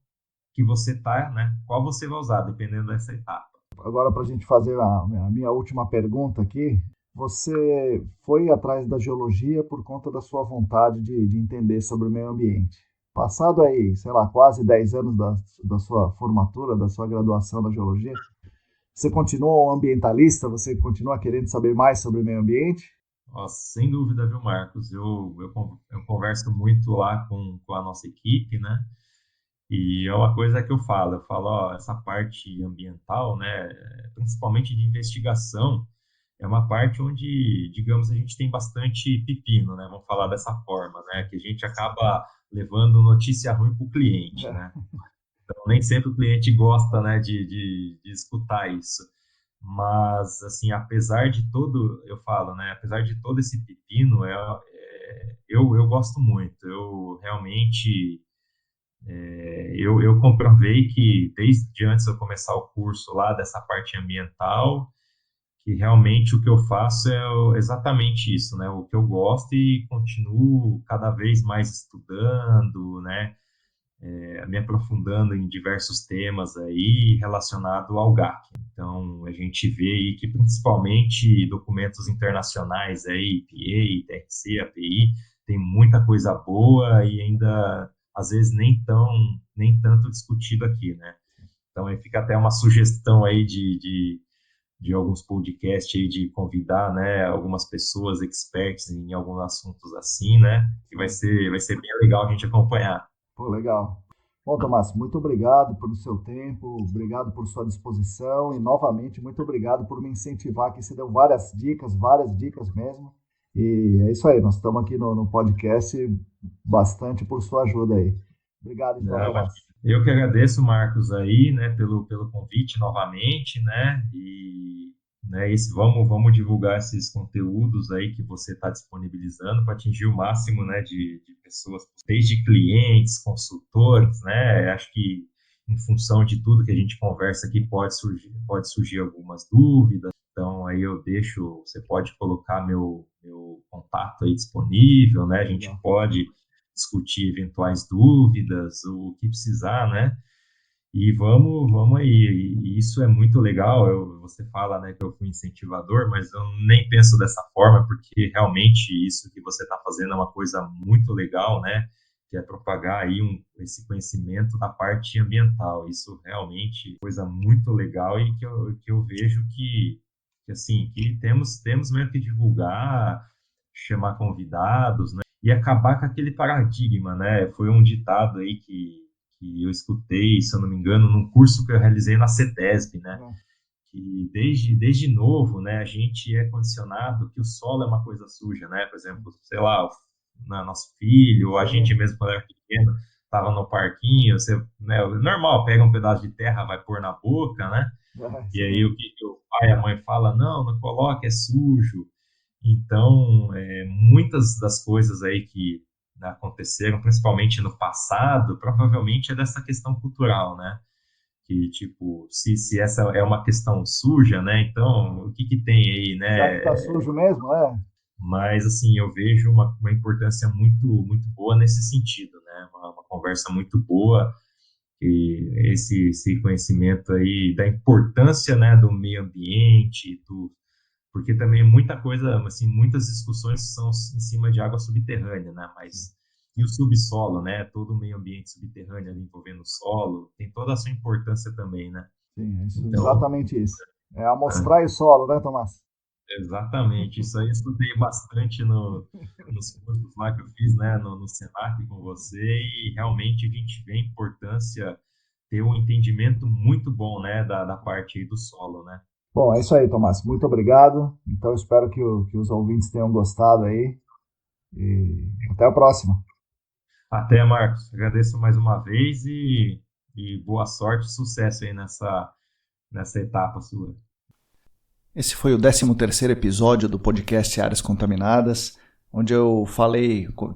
Speaker 2: que você está, né, qual você vai usar, dependendo dessa etapa.
Speaker 1: Agora, para a gente fazer a minha última pergunta aqui, você foi atrás da geologia por conta da sua vontade de entender sobre o meio ambiente. Passado aí, sei lá, quase 10 anos da sua formatura, da sua graduação na geologia, você continua um ambientalista? Você continua querendo saber mais sobre o meio ambiente?
Speaker 2: Nossa, sem dúvida, viu, Marcos? Eu converso muito lá com a nossa equipe, né? E é uma coisa que eu falo, ó, essa parte ambiental, né, principalmente de investigação, é uma parte onde, digamos, a gente tem bastante pepino, né, vamos falar dessa forma, né, que a gente acaba levando notícia ruim para o cliente, né. Então, nem sempre o cliente gosta, né, de escutar isso. Mas, assim, apesar de todo, eu falo, né, apesar de todo esse pepino, eu gosto muito. Eu realmente eu comprovei que desde antes de eu começar o curso lá dessa parte ambiental, que realmente o que eu faço exatamente isso, né? O que eu gosto e continuo cada vez mais estudando, né? Me aprofundando em diversos temas aí relacionado ao GAC. Então, a gente vê aí que principalmente documentos internacionais aí, EPA, TRC, API, tem muita coisa boa e ainda às vezes nem tanto discutido aqui, né? Então, aí fica até uma sugestão aí de alguns podcasts aí de convidar, né, algumas pessoas experts em alguns assuntos assim, né? Que
Speaker 1: Sim.
Speaker 2: vai ser bem legal a gente acompanhar.
Speaker 1: Pô, legal. Bom, Tomás, muito obrigado pelo seu tempo, obrigado por sua disposição e, novamente, muito obrigado por me incentivar aqui. Você deu várias dicas mesmo. E é isso aí, nós estamos aqui no podcast bastante por sua ajuda aí. Obrigado, então,
Speaker 2: Não,
Speaker 1: Tomás.
Speaker 2: eu que agradeço, Marcos, aí, né, pelo convite novamente, né, e né, vamos divulgar esses conteúdos aí que você está disponibilizando para atingir o máximo, né, de pessoas, desde clientes, consultores, né, acho que em função de tudo que a gente conversa aqui, pode surgir algumas dúvidas. Então, aí você pode colocar meu contato aí disponível, né? A gente pode discutir eventuais dúvidas, o que precisar, né? E vamos aí. E isso é muito legal. Você fala, né, que eu fui incentivador, mas eu nem penso dessa forma, porque realmente isso que você está fazendo é uma coisa muito legal, né? Que é propagar aí esse conhecimento da parte ambiental. Isso realmente é coisa muito legal e que eu vejo que assim, que temos mesmo que divulgar, chamar convidados, né? E acabar com aquele paradigma, né? Foi um ditado aí que eu escutei, se eu não me engano, num curso que eu realizei na CETESB, né? Que desde novo, né, a gente é condicionado que o solo é uma coisa suja, né? Por exemplo, sei lá, nosso filho, ou a gente mesmo quando era pequeno, estava no parquinho, você, né, normal, pega um pedaço de terra, vai pôr na boca, né? E aí o que o pai e a mãe falam, não coloque, é sujo. Então, muitas das coisas aí que aconteceram, principalmente no passado, provavelmente é dessa questão cultural, né? Que, tipo, se essa é uma questão suja, né? Então, o que tem aí, né?
Speaker 1: Já que tá sujo mesmo, né?
Speaker 2: Mas, assim, eu vejo uma importância muito, muito boa nesse sentido, né? Uma conversa muito boa, e esse conhecimento aí da importância, né, do meio ambiente, porque também muita coisa, assim, muitas discussões são em cima de água subterrânea, né? Mas e o subsolo, né? Todo o meio ambiente subterrâneo ali envolvendo o solo, tem toda a sua importância também, né?
Speaker 1: Sim,
Speaker 2: Então,
Speaker 1: exatamente isso. É amostrar o solo, né, Tomás?
Speaker 2: exatamente. Isso aí eu escutei bastante nos cursos lá que eu fiz, né? No Senac com você, e realmente a gente vê a importância ter um entendimento muito bom, né? Da parte aí do solo, né?
Speaker 1: Bom, é isso aí, Tomás. Muito obrigado. Então, espero que os ouvintes tenham gostado aí. E até a próxima.
Speaker 2: Até, Marcos. Agradeço mais uma vez e boa sorte e sucesso aí nessa etapa sua.
Speaker 1: Esse foi o 13º episódio do podcast Áreas Contaminadas, onde eu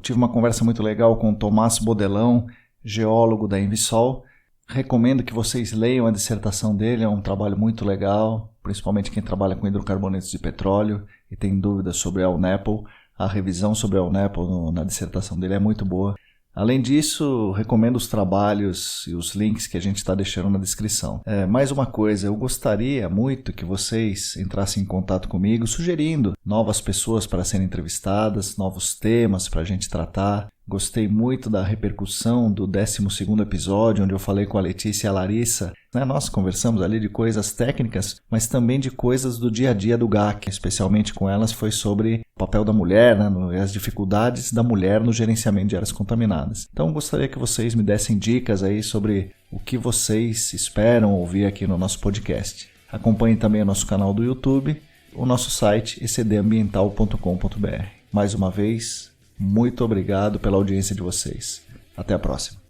Speaker 1: tive uma conversa muito legal com o Tomás Bodelão, geólogo da Envisol. Recomendo que vocês leiam a dissertação dele, é um trabalho muito legal, principalmente quem trabalha com hidrocarbonetos de petróleo e tem dúvidas sobre a UNEPL. A revisão sobre a UNEPL na dissertação dele é muito boa. Além disso, recomendo os trabalhos e os links que a gente está deixando na descrição. Mais uma coisa, eu gostaria muito que vocês entrassem em contato comigo sugerindo novas pessoas para serem entrevistadas, novos temas para a gente tratar. Gostei muito da repercussão do 12º episódio, onde eu falei com a Letícia e a Larissa. Nós conversamos ali de coisas técnicas, mas também de coisas do dia a dia do GAC. Especialmente com elas foi sobre o papel da mulher, né, e as dificuldades da mulher no gerenciamento de áreas contaminadas. Então gostaria que vocês me dessem dicas aí sobre o que vocês esperam ouvir aqui no nosso podcast. Acompanhem também o nosso canal do YouTube, o nosso site ecdambiental.com.br. Mais uma vez, muito obrigado pela audiência de vocês. Até a próxima.